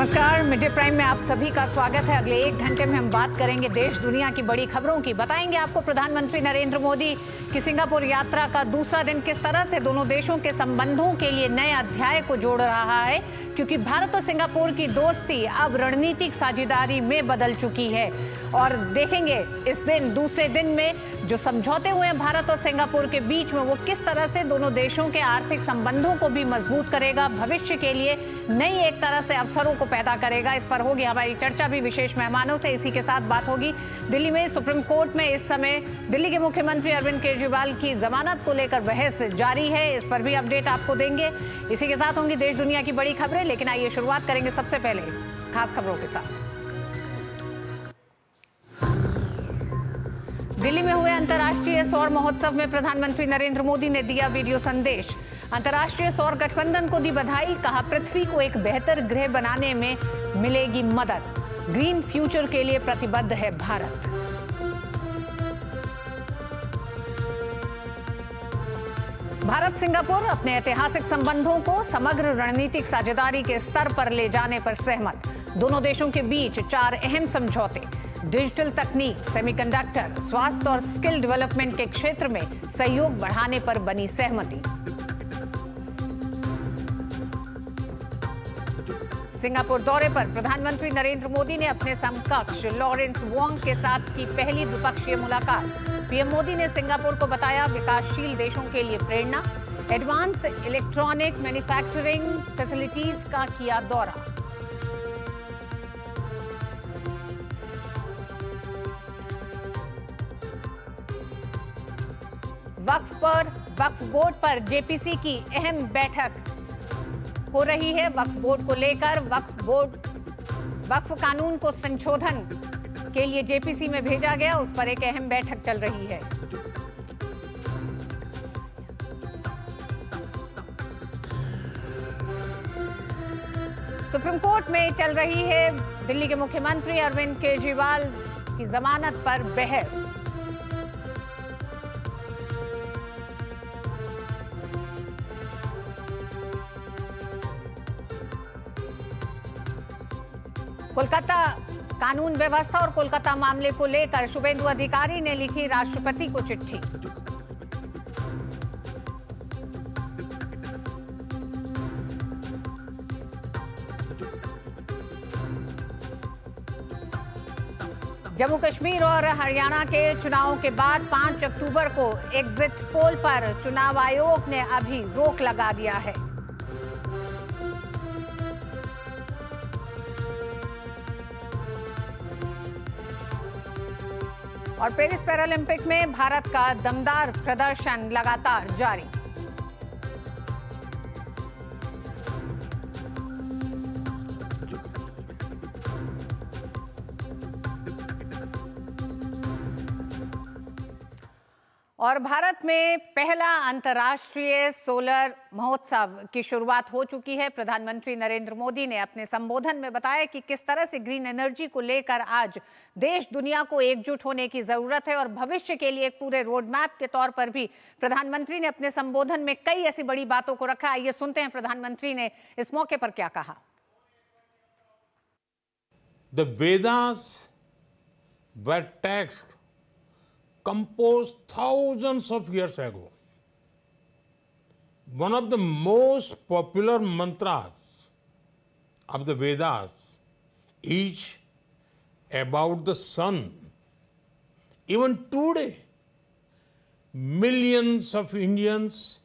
नमस्कार, mid prime में आप सभी का स्वागत है। अगले एक घंटे में हम बात करेंगे देश दुनिया की बड़ी खबरों की। बताएंगे आपको प्रधानमंत्री नरेंद्र मोदी की सिंगापुर यात्रा का दूसरा दिन किस तरह से दोनों देशों के संबंधों के लिए नए अध्याय को जोड़ रहा है, क्योंकि भारत और सिंगापुर की दोस्ती अब रणनीतिक साझेदारी में बदल चुकी है। और देखेंगे इस दिन दूसरे दिन में जो समझौते हुए हैं भारत और सिंगापुर के बीच में, वो किस तरह से दोनों देशों के आर्थिक संबंधों को भी मजबूत करेगा, भविष्य के लिए नई एक तरह से अवसरों को पैदा करेगा। इस पर होगी हमारी चर्चा भी विशेष मेहमानों से। इसी के साथ बात होगी दिल्ली में सुप्रीम कोर्ट में इस समय दिल्ली के मुख्यमंत्री अरविंद केजरीवाल की जमानत को लेकर बहस जारी है, इस पर भी अपडेट आपको देंगे। इसी के साथ होंगी देश दुनिया की बड़ी खबरें, लेकिन आइए शुरुआत करेंगे सबसे पहले खास खबरों के साथ। दिल्ली में हुए अंतर्राष्ट्रीय सौर महोत्सव में प्रधानमंत्री नरेंद्र मोदी ने दिया वीडियो संदेश। अंतर्राष्ट्रीय सौर गठबंधन को दी बधाई, कहा पृथ्वी को एक बेहतर ग्रह बनाने में मिलेगी मदद। ग्रीन फ्यूचर के लिए प्रतिबद्ध है भारत। भारत सिंगापुर अपने ऐतिहासिक संबंधों को समग्र रणनीतिक साझेदारी के स्तर पर ले जाने पर सहमत। दोनों देशों के बीच 4 अहम समझौते, डिजिटल तकनीक, सेमीकंडक्टर, स्वास्थ्य और स्किल डेवलपमेंट के क्षेत्र में सहयोग बढ़ाने पर बनी सहमति। सिंगापुर दौरे पर प्रधानमंत्री नरेंद्र मोदी ने अपने समकक्ष लॉरेंस वोंग के साथ की पहली द्विपक्षीय मुलाकात। पीएम मोदी ने सिंगापुर को बताया विकासशील देशों के लिए प्रेरणा। एडवांस इलेक्ट्रॉनिक मैन्युफैक्चरिंग फैसिलिटीज का किया दौरा। वक्फ बोर्ड पर जेपीसी की अहम बैठक हो रही है। वक्फ बोर्ड को लेकर वक्फ कानून को संशोधन के लिए जेपीसी में भेजा गया, उस पर एक अहम बैठक चल रही है। सुप्रीम कोर्ट में चल रही है दिल्ली के मुख्यमंत्री अरविंद केजरीवाल की जमानत पर बहस। कोलकाता कानून व्यवस्था और कोलकाता मामले को लेकर शुभेंदु अधिकारी ने लिखी राष्ट्रपति को चिट्ठी। जम्मू कश्मीर और हरियाणा के चुनावों के बाद 5 अक्टूबर को एग्जिट पोल पर चुनाव आयोग ने अभी रोक लगा दिया है। और पेरिस पैरालंपिक में भारत का दमदार प्रदर्शन लगातार जारी। और भारत में पहला अंतर्राष्ट्रीय सोलर महोत्सव की शुरुआत हो चुकी है। प्रधानमंत्री नरेंद्र मोदी ने अपने संबोधन में बताया कि किस तरह से ग्रीन एनर्जी को लेकर आज देश दुनिया को एकजुट होने की जरूरत है और भविष्य के लिए एक पूरे रोड मैप के तौर पर भी प्रधानमंत्री ने अपने संबोधन में कई ऐसी बड़ी बातों को रखा। आइए सुनते हैं प्रधानमंत्री ने इस मौके पर क्या कहा। The Vedas were texts composed thousands of years ago. One of the most popular mantras of the Vedas is about the sun. Even today, millions of Indians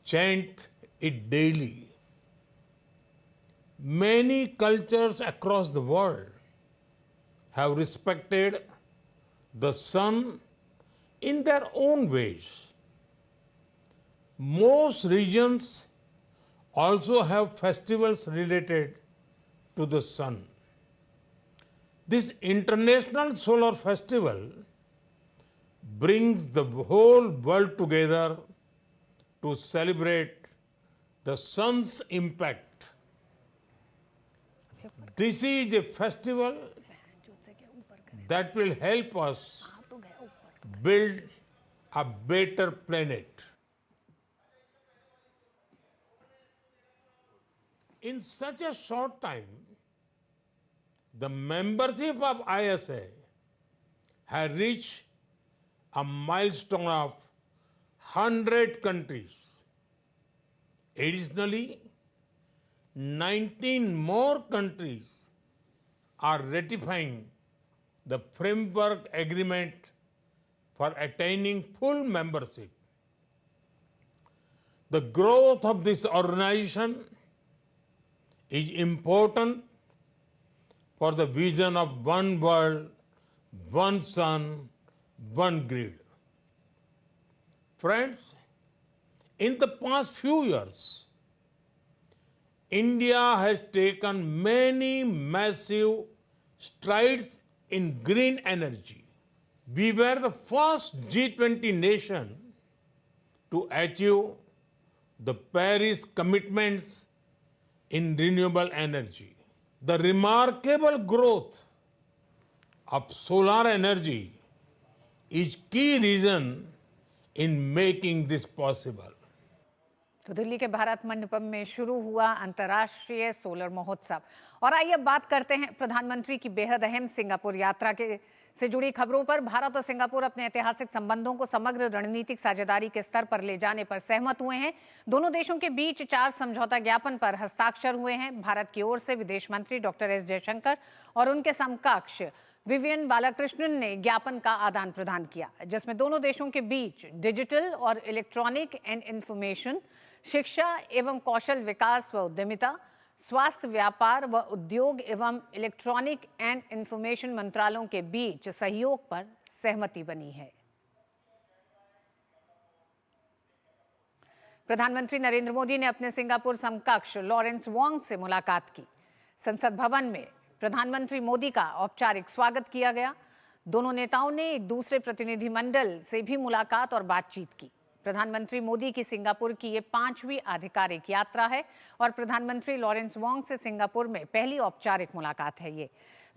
chant it daily. Many cultures across the world have respected the sun in their own ways. Most regions also have festivals related to the sun. This International Solar Festival brings the whole world together to celebrate the sun's impact. This is a festival that will help us build a better planet. In such a short time, the membership of ISA has reached a milestone of 100 countries. Additionally, 19 more countries are ratifying the framework agreement for attaining full membership. The growth of this organization is important for the vision of one world, one sun, one grid. Friends, in the past few years, India has taken many massive strides in green energy. We were the first G20 nation to achieve the Paris commitments in renewable energy. The remarkable growth of solar energy is key reason in making this possible. तो दिल्ली के भारत मंडपम में शुरू हुआ अंतर्राष्ट्रीय solar महोत्सव। और आइए अब बात करते हैं प्रधानमंत्री की बेहद अहम सिंगापुर यात्रा से जुड़ी खबरों पर। भारत और सिंगापुर अपने ऐतिहासिक संबंधों को समग्र रणनीतिक साझेदारी के स्तर पर ले जाने पर सहमत हुए हैं। दोनों देशों के बीच 4 समझौता ज्ञापन पर हस्ताक्षर हुए हैं। भारत की ओर से विदेश मंत्री डॉक्टर एस जयशंकर और उनके समकक्ष विवियन बालाकृष्णन ने ज्ञापन का आदान प्रदान किया, जिसमें दोनों देशों के बीच डिजिटल और इलेक्ट्रॉनिक एंड इंफॉर्मेशन, शिक्षा एवं कौशल विकास व उद्यमिता, स्वास्थ्य, व्यापार व उद्योग एवं इलेक्ट्रॉनिक एंड इंफॉर्मेशन मंत्रालयों के बीच सहयोग पर सहमति बनी है। प्रधानमंत्री नरेंद्र मोदी ने अपने सिंगापुर समकक्ष लॉरेंस वोंग से मुलाकात की। संसद भवन में प्रधानमंत्री मोदी का औपचारिक स्वागत किया गया। दोनों नेताओं ने एक दूसरे प्रतिनिधिमंडल से भी मुलाकात और बातचीत की। प्रधानमंत्री मोदी की सिंगापुर की ये 5वीं आधिकारिक यात्रा है और प्रधानमंत्री लॉरेंस वोंग से सिंगापुर में पहली औपचारिक मुलाकात है ये।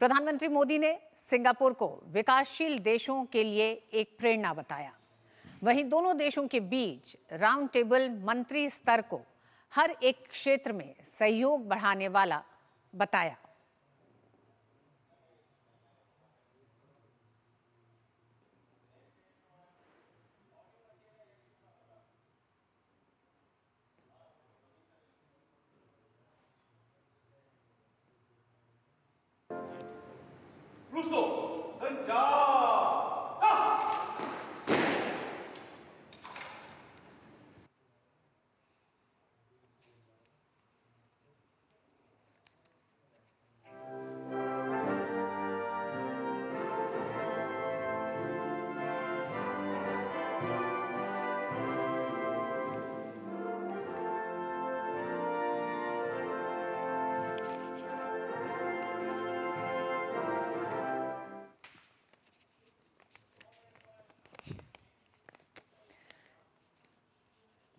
प्रधानमंत्री मोदी ने सिंगापुर को विकासशील देशों के लिए एक प्रेरणा बताया। वहीं दोनों देशों के बीच राउंड टेबल मंत्री स्तर को हर एक क्षेत्र में सहयोग बढ़ाने वाला बताया।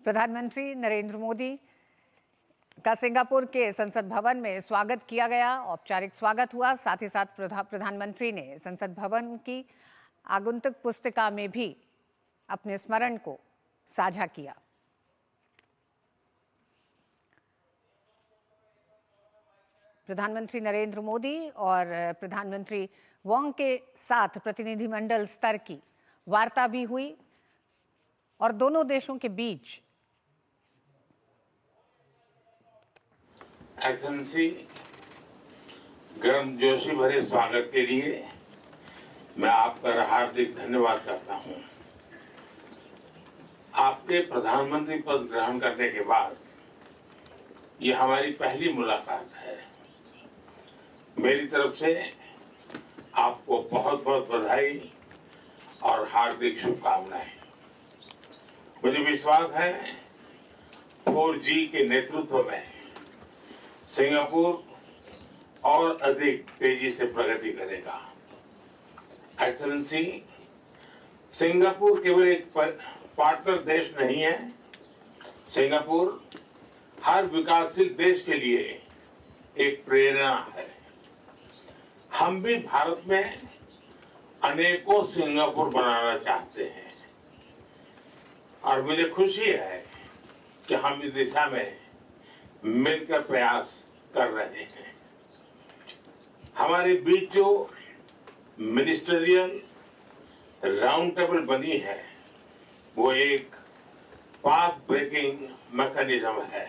प्रधानमंत्री नरेंद्र मोदी का सिंगापुर के संसद भवन में स्वागत किया गया, औपचारिक स्वागत हुआ। साथ ही साथ प्रधानमंत्री ने संसद भवन की आगंतुक पुस्तिका में भी अपने स्मरण को साझा किया। प्रधानमंत्री नरेंद्र मोदी और प्रधानमंत्री वोंग के साथ प्रतिनिधिमंडल स्तर की वार्ता भी हुई और दोनों देशों के बीच एक्सेलेंसी, गर्मजोशी भरे स्वागत के लिए मैं आपका हार्दिक धन्यवाद करता हूं। आपके प्रधानमंत्री पद ग्रहण करने के बाद ये हमारी पहली मुलाकात है। मेरी तरफ से आपको बहुत बहुत बधाई और हार्दिक शुभकामनाएं। मुझे विश्वास है 4G के नेतृत्व में सिंगापुर और अधिक तेजी से प्रगति करेगा। एक्सेलेंसी, सिंगापुर केवल एक पार्टनर देश नहीं है। सिंगापुर हर विकासशील देश के लिए एक प्रेरणा है। हम भी भारत में अनेकों सिंगापुर बनाना चाहते हैं और मुझे खुशी है कि हम इस दिशा में मिलकर प्रयास कर रहे हैं। हमारे बीच जो मिनिस्टरियल राउंड टेबल बनी है वो एक पाथ ब्रेकिंग मैकेनिज्म है।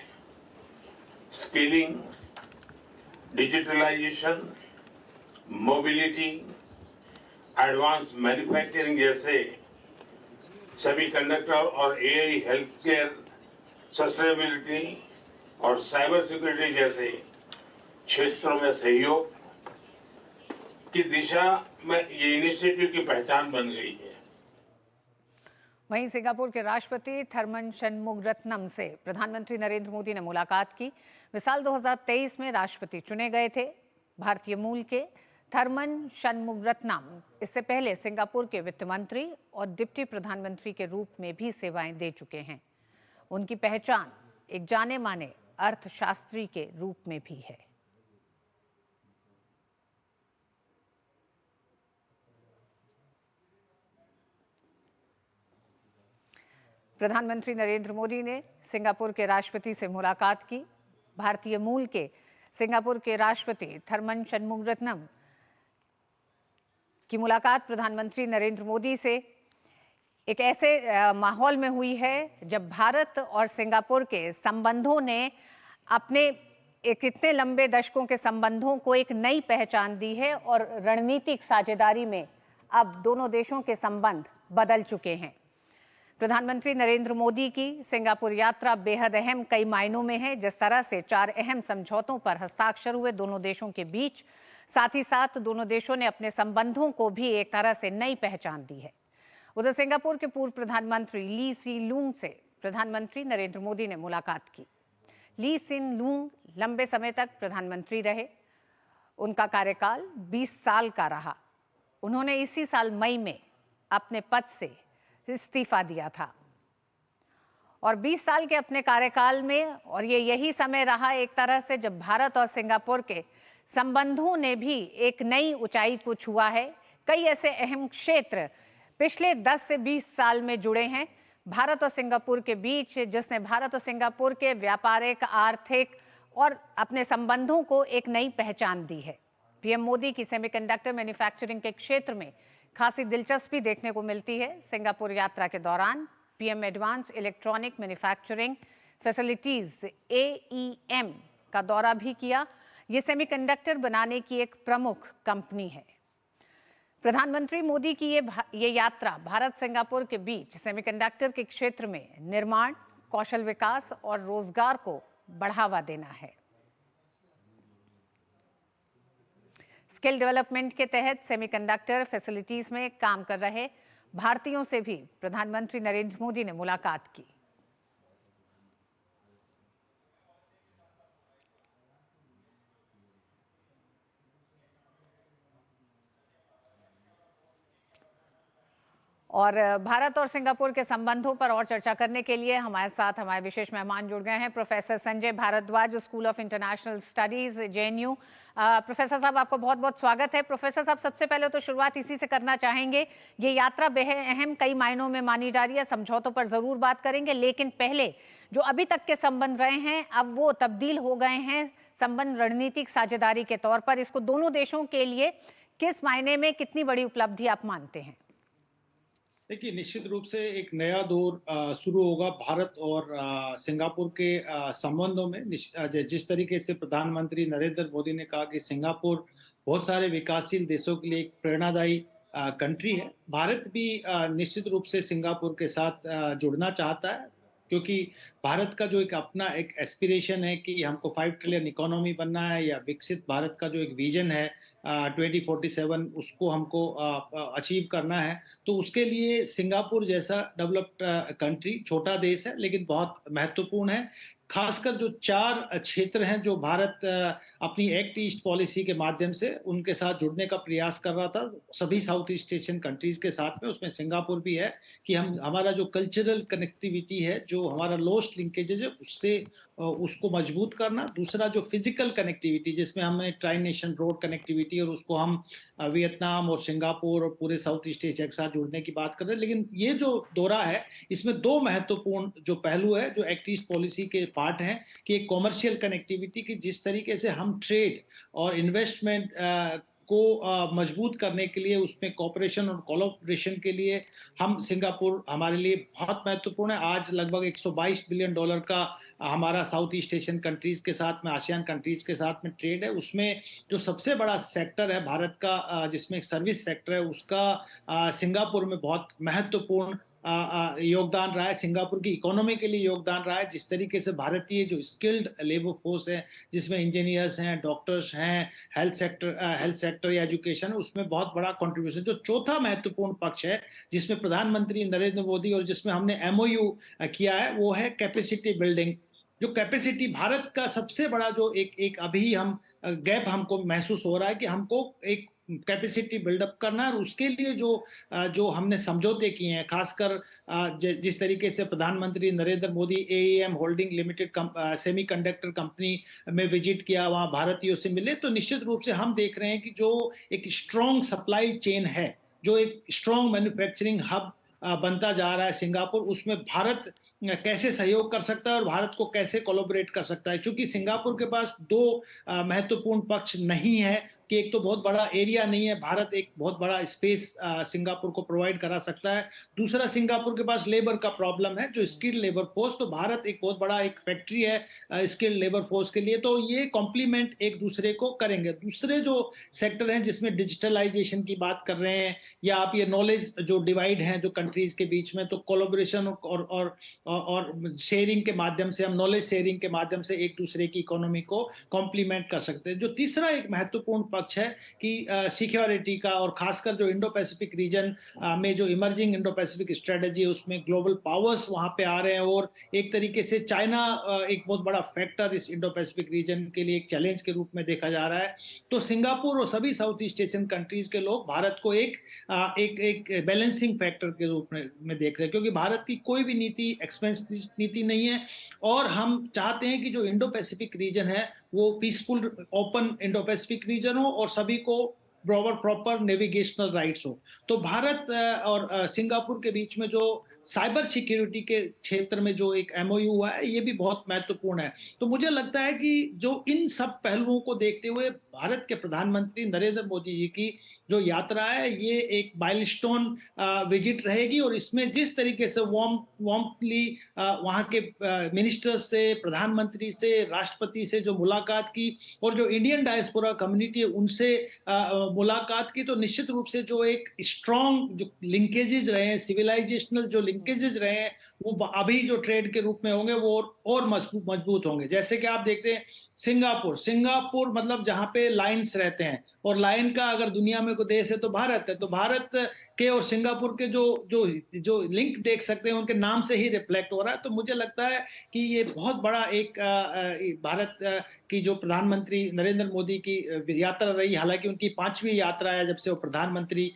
Skilling, digitalization, mobility, advance manufacturing जैसे सेमीकंडक्टर और एआई, हेल्थ केयर, सस्टेनेबिलिटी और साइबर सिक्योरिटी जैसे क्षेत्रों में सहयोग की दिशा में ये इनिशिएटिव की पहचान बन गई है। वहीं सिंगापुर के राष्ट्रपति थरमन शनमुगरत्नम से प्रधानमंत्री नरेंद्र मोदी ने मुलाकात की। वे साल 2023 में राष्ट्रपति चुने गए थे। भारतीय मूल के थरमन शनमुगरत्नम इससे पहले सिंगापुर के वित्त मंत्री और डिप्टी प्रधानमंत्री के रूप में भी सेवाएं दे चुके हैं। उनकी पहचान एक जाने माने अर्थशास्त्री के रूप में भी है। प्रधानमंत्री नरेंद्र मोदी ने सिंगापुर के राष्ट्रपति से मुलाकात की। भारतीय मूल के सिंगापुर के राष्ट्रपति थरमन शनमुगरत्नम की मुलाकात प्रधानमंत्री नरेंद्र मोदी से एक ऐसे माहौल में हुई है जब भारत और सिंगापुर के संबंधों ने अपने एक इतने लंबे दशकों के संबंधों को एक नई पहचान दी है और रणनीतिक साझेदारी में अब दोनों देशों के संबंध बदल चुके हैं। प्रधानमंत्री नरेंद्र मोदी की सिंगापुर यात्रा बेहद अहम कई मायनों में है। जिस तरह से 4 अहम समझौतों पर हस्ताक्षर हुए दोनों देशों के बीच, साथ ही साथ दोनों देशों ने अपने संबंधों को भी एक तरह से नई पहचान दी है। उधर सिंगापुर के पूर्व प्रधानमंत्री ली सिन लूंग से प्रधानमंत्री नरेंद्र मोदी ने मुलाकात की। ली सिन लूंग लंबे समय तक प्रधानमंत्री रहे। उनका कार्यकाल 20 साल का रहा। उन्होंने इसी साल मई में अपने पद से इस्तीफा दिया था और 20 साल के अपने कार्यकाल में, और ये यही समय रहा एक तरह से जब भारत और सिंगापुर के संबंधों ने भी एक नई ऊंचाई को छुआ है। कई ऐसे अहम क्षेत्र पिछले 10 से 20 साल में जुड़े हैं भारत और सिंगापुर के बीच, जिसने भारत और सिंगापुर के व्यापारिक, आर्थिक और अपने संबंधों को एक नई पहचान दी है। पीएम मोदी की सेमीकंडक्टर मैन्युफैक्चरिंग के क्षेत्र में खासी दिलचस्पी देखने को मिलती है। सिंगापुर यात्रा के दौरान PM advance electronic manufacturing facilities AEM का दौरा भी किया। ये सेमीकंडक्टर बनाने की एक प्रमुख कंपनी है। प्रधानमंत्री मोदी की ये यात्रा भारत सिंगापुर के बीच सेमीकंडक्टर के क्षेत्र में निर्माण, कौशल विकास और रोजगार को बढ़ावा देना है। स्किल डेवलपमेंट के तहत सेमीकंडक्टर फैसिलिटीज में काम कर रहे भारतीयों से भी प्रधानमंत्री नरेंद्र मोदी ने मुलाकात की। और भारत और सिंगापुर के संबंधों पर और चर्चा करने के लिए हमारे साथ हमारे विशेष मेहमान जुड़ गए हैं। Professor Sanjay Bhardwaj, school of international studies, JNU। Professor साहब, आपको बहुत बहुत स्वागत है। प्रोफेसर साहब, सबसे पहले तो शुरुआत इसी से करना चाहेंगे। ये यात्रा बेहद अहम कई मायनों में मानी जा रही है। समझौतों पर जरूर बात करेंगे, लेकिन पहले जो अभी तक के संबंध रहे हैं अब वो तब्दील हो गए हैं संबंध रणनीतिक साझेदारी के तौर पर। इसको दोनों देशों के लिए किस मायने में कितनी बड़ी उपलब्धि आप मानते हैं? देखिए, निश्चित रूप से एक नया दौर शुरू होगा भारत और सिंगापुर के संबंधों में। जिस तरीके से प्रधानमंत्री नरेंद्र मोदी ने कहा कि सिंगापुर बहुत सारे विकासशील देशों के लिए एक प्रेरणादायी कंट्री है, भारत भी निश्चित रूप से सिंगापुर के साथ जुड़ना चाहता है, क्योंकि भारत का जो एक अपना एक एस्पिरेशन है कि हमको 5 ट्रिलियन इकोनॉमी बनना है, या विकसित भारत का जो एक विजन है 2047, उसको हमको अचीव करना है। तो उसके लिए सिंगापुर जैसा डेवलप्ड कंट्री, छोटा देश है लेकिन बहुत महत्वपूर्ण है। खासकर जो 4 क्षेत्र हैं जो भारत अपनी एक्ट ईस्ट पॉलिसी के माध्यम से उनके साथ जुड़ने का प्रयास कर रहा था, सभी साउथ ईस्ट एशियन कंट्रीज के साथ में, उसमें सिंगापुर भी है। कि हमारा जो कल्चरल कनेक्टिविटी है, जो हमारा लॉस्ट लिंकेजेज है, उससे उसको मजबूत करना। दूसरा जो फिजिकल कनेक्टिविटी, जिसमें हमने ट्राई नेशन रोड कनेक्टिविटी, और उसको हम वियतनाम और सिंगापुर और पूरे साउथ ईस्ट एशिया के साथ जुड़ने की बात कर रहे हैं। लेकिन ये जो दौरा है, इसमें 2 महत्वपूर्ण जो पहलू है जो एक्ट ईस्ट पॉलिसी के पार्ट हैं कि एक कॉमर्शियल कनेक्टिविटी की जिस तरीके से हम ट्रेड और इन्वेस्टमेंट को मजबूत करने के लिए उसमें कोऑपरेशन और कोलैबोरेशन के लिए हम सिंगापुर हमारे लिए बहुत महत्वपूर्ण है। आज लगभग 122 बिलियन डॉलर का हमारा साउथ ईस्ट एशियन कंट्रीज के साथ में, आसियान कंट्रीज के साथ में ट्रेड है। उसमें जो सबसे बड़ा सेक्टर है भारत का, जिसमें एक सर्विस सेक्टर है, उसका सिंगापुर में बहुत महत्वपूर्ण योगदान रहा है। सिंगापुर की इकोनॉमी के लिए योगदान रहा है। जिस तरीके से भारतीय जो स्किल्ड लेबर फोर्स है, जिसमें इंजीनियर्स हैं, डॉक्टर्स हैं, हेल्थ सेक्टर या एजुकेशन, उसमें बहुत बड़ा कंट्रीब्यूशन। जो चौथा महत्वपूर्ण पक्ष है जिसमें प्रधानमंत्री नरेंद्र मोदी और जिसमें हमने एमओयू किया है, वो है कैपेसिटी बिल्डिंग। जो कैपेसिटी भारत का सबसे बड़ा जो एक अभी हम गैप हमको महसूस हो रहा है कि हमको एक कैपेसिटी बिल्डअप करना है, और उसके लिए जो हमने समझौते किए हैं, खासकर जिस तरीके से प्रधानमंत्री Narendra Modi AEM holding limited semiconductor company में विजिट किया, वहां भारतीयों से मिले, तो निश्चित रूप से हम देख रहे हैं कि जो एक स्ट्रॉन्ग सप्लाई चेन है, जो एक स्ट्रॉन्ग मैन्युफैक्चरिंग हब बनता जा रहा है सिंगापुर, उसमें भारत कैसे सहयोग कर सकता है और भारत को कैसे कोलैबोरेट कर सकता है। क्योंकि सिंगापुर के पास दो महत्वपूर्ण पक्ष नहीं है कि एक तो बहुत बड़ा एरिया नहीं है, भारत एक बहुत बड़ा स्पेस सिंगापुर को प्रोवाइड करा सकता है। दूसरा, सिंगापुर के पास लेबर का प्रॉब्लम है, जो स्किल्ड लेबर फोर्स, तो भारत एक बहुत बड़ा एक फैक्ट्री है स्किल्ड लेबर फोर्स के लिए, तो ये कॉम्प्लीमेंट एक दूसरे को करेंगे। दूसरे जो सेक्टर हैं जिसमें डिजिटलाइजेशन की बात कर रहे हैं, या आप ये नॉलेज जो डिवाइड है जो कंट्रीज के बीच में, तो कोलैबोरेशन और शेयरिंग के माध्यम से, हम नॉलेज शेयरिंग के माध्यम से एक दूसरे की इकोनॉमी को कॉम्प्लीमेंट कर सकते हैं। जो तीसरा एक महत्वपूर्ण पक्ष है कि सिक्योरिटी का, और खासकर जो इंडो पैसिफिक रीजन में जो इमर्जिंग इंडो पैसिफिक स्ट्रेटजी है, उसमें ग्लोबल पावर्स वहां पे आ रहे हैं, और एक तरीके से चाइना एक बहुत बड़ा फैक्टर इस इंडो पैसिफिक रीजन के लिए एक चैलेंज के रूप में देखा जा रहा है। तो सिंगापुर और सभी साउथ ईस्ट एशियन कंट्रीज के लोग भारत को एक बैलेंसिंग फैक्टर के रूप में देख रहे हैं, क्योंकि भारत की कोई भी नीति एक्सपेंस नीति नहीं है, और हम चाहते हैं कि जो इंडो पैसिफिक रीजन है वो peaceful open Indo Pacific region हो और सभी को प्रॉपर नेविगेशनल राइट्स हो। तो भारत और सिंगापुर के बीच में जो साइबर सिक्योरिटी के क्षेत्र में जो एक एमओयू हुआ है, ये भी बहुत महत्वपूर्ण है। तो मुझे लगता है कि जो इन सब पहलुओं को देखते हुए भारत के प्रधानमंत्री नरेंद्र मोदी जी की जो यात्रा है, ये एक माइलस्टोन विजिट रहेगी, और इसमें जिस तरीके से वार्मली वहाँ के मिनिस्टर्स से, प्रधानमंत्री से, राष्ट्रपति से जो मुलाकात की, और जो इंडियन डायस्पोरा कम्युनिटी है उनसे मुलाकात की, तो निश्चित रूप से जो एक स्ट्रॉन्ग जो लिंकेजेस रहे हैं, सिविलाइजेशनल जो लिंकेजेस रहे हैं, वो अभी जो ट्रेड के रूप में होंगे वो और मजबूत होंगे। जैसे कि आप देखते हैं सिंगापुर मतलब जहां पे लाइन्स रहते हैं, और लाइन का अगर दुनिया में कोई देश है तो भारत है। तो भारत के और सिंगापुर के जो लिंक देख सकते हैं, उनके नाम से ही रिफ्लेक्ट हो रहा है। तो मुझे लगता है कि ये बहुत बड़ा एक भारत की जो प्रधानमंत्री नरेंद्र मोदी की यात्रा रही, हालांकि उनकी 5वीं यात्रा है जब से वो प्रधानमंत्री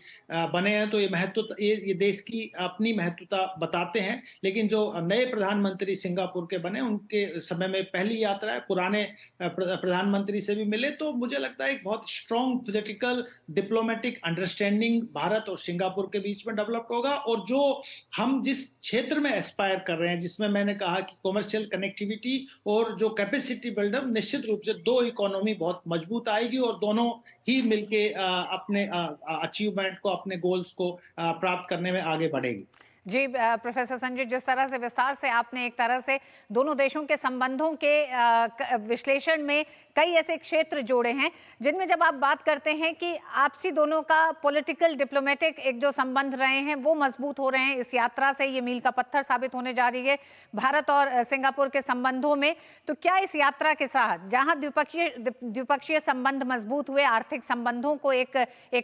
बने हैं, तो ये देश की अपनी महत्वता बताते हैं। लेकिन जो नए प्रधानमंत्री सिंगापुर के बने, उनके समय में पहली यात्रा है, पुराने प्रधानमंत्री से भी मिले, तो मुझे लगता है एक बहुत strong political diplomatic understanding Bharat और सिंगापुर के बीच में डेवलप होगा। और जो हम जिस क्षेत्र में एस्पायर कर रहे हैं, जिसमें मैंने कहा कि कॉमर्शियल कनेक्टिविटी और जो कैपेसिटी बिल्डअप, निश्चित रूप से दो इकोनॉमी बहुत मजबूत आएगी, और दोनों ही मिलके अपने अचीवमेंट को, अपने गोल्स को प्राप्त करने में आगे बढ़ेगी। जी प्रोफेसर संजय, जिस तरह से विस्तार से आपने एक तरह से दोनों देशों के संबंधों के विश्लेषण में कई ऐसे क्षेत्र जोड़े हैं जिनमें जब आप बात करते हैं कि आपसी दोनों का पॉलिटिकल डिप्लोमेटिक एक जो संबंध रहे हैं वो मजबूत हो रहे हैं, इस यात्रा से ये मील का पत्थर साबित होने जा रही है भारत और सिंगापुर के संबंधों में, तो क्या इस यात्रा के साथ जहां द्विपक्षीय संबंध मजबूत हुए, आर्थिक संबंधों को एक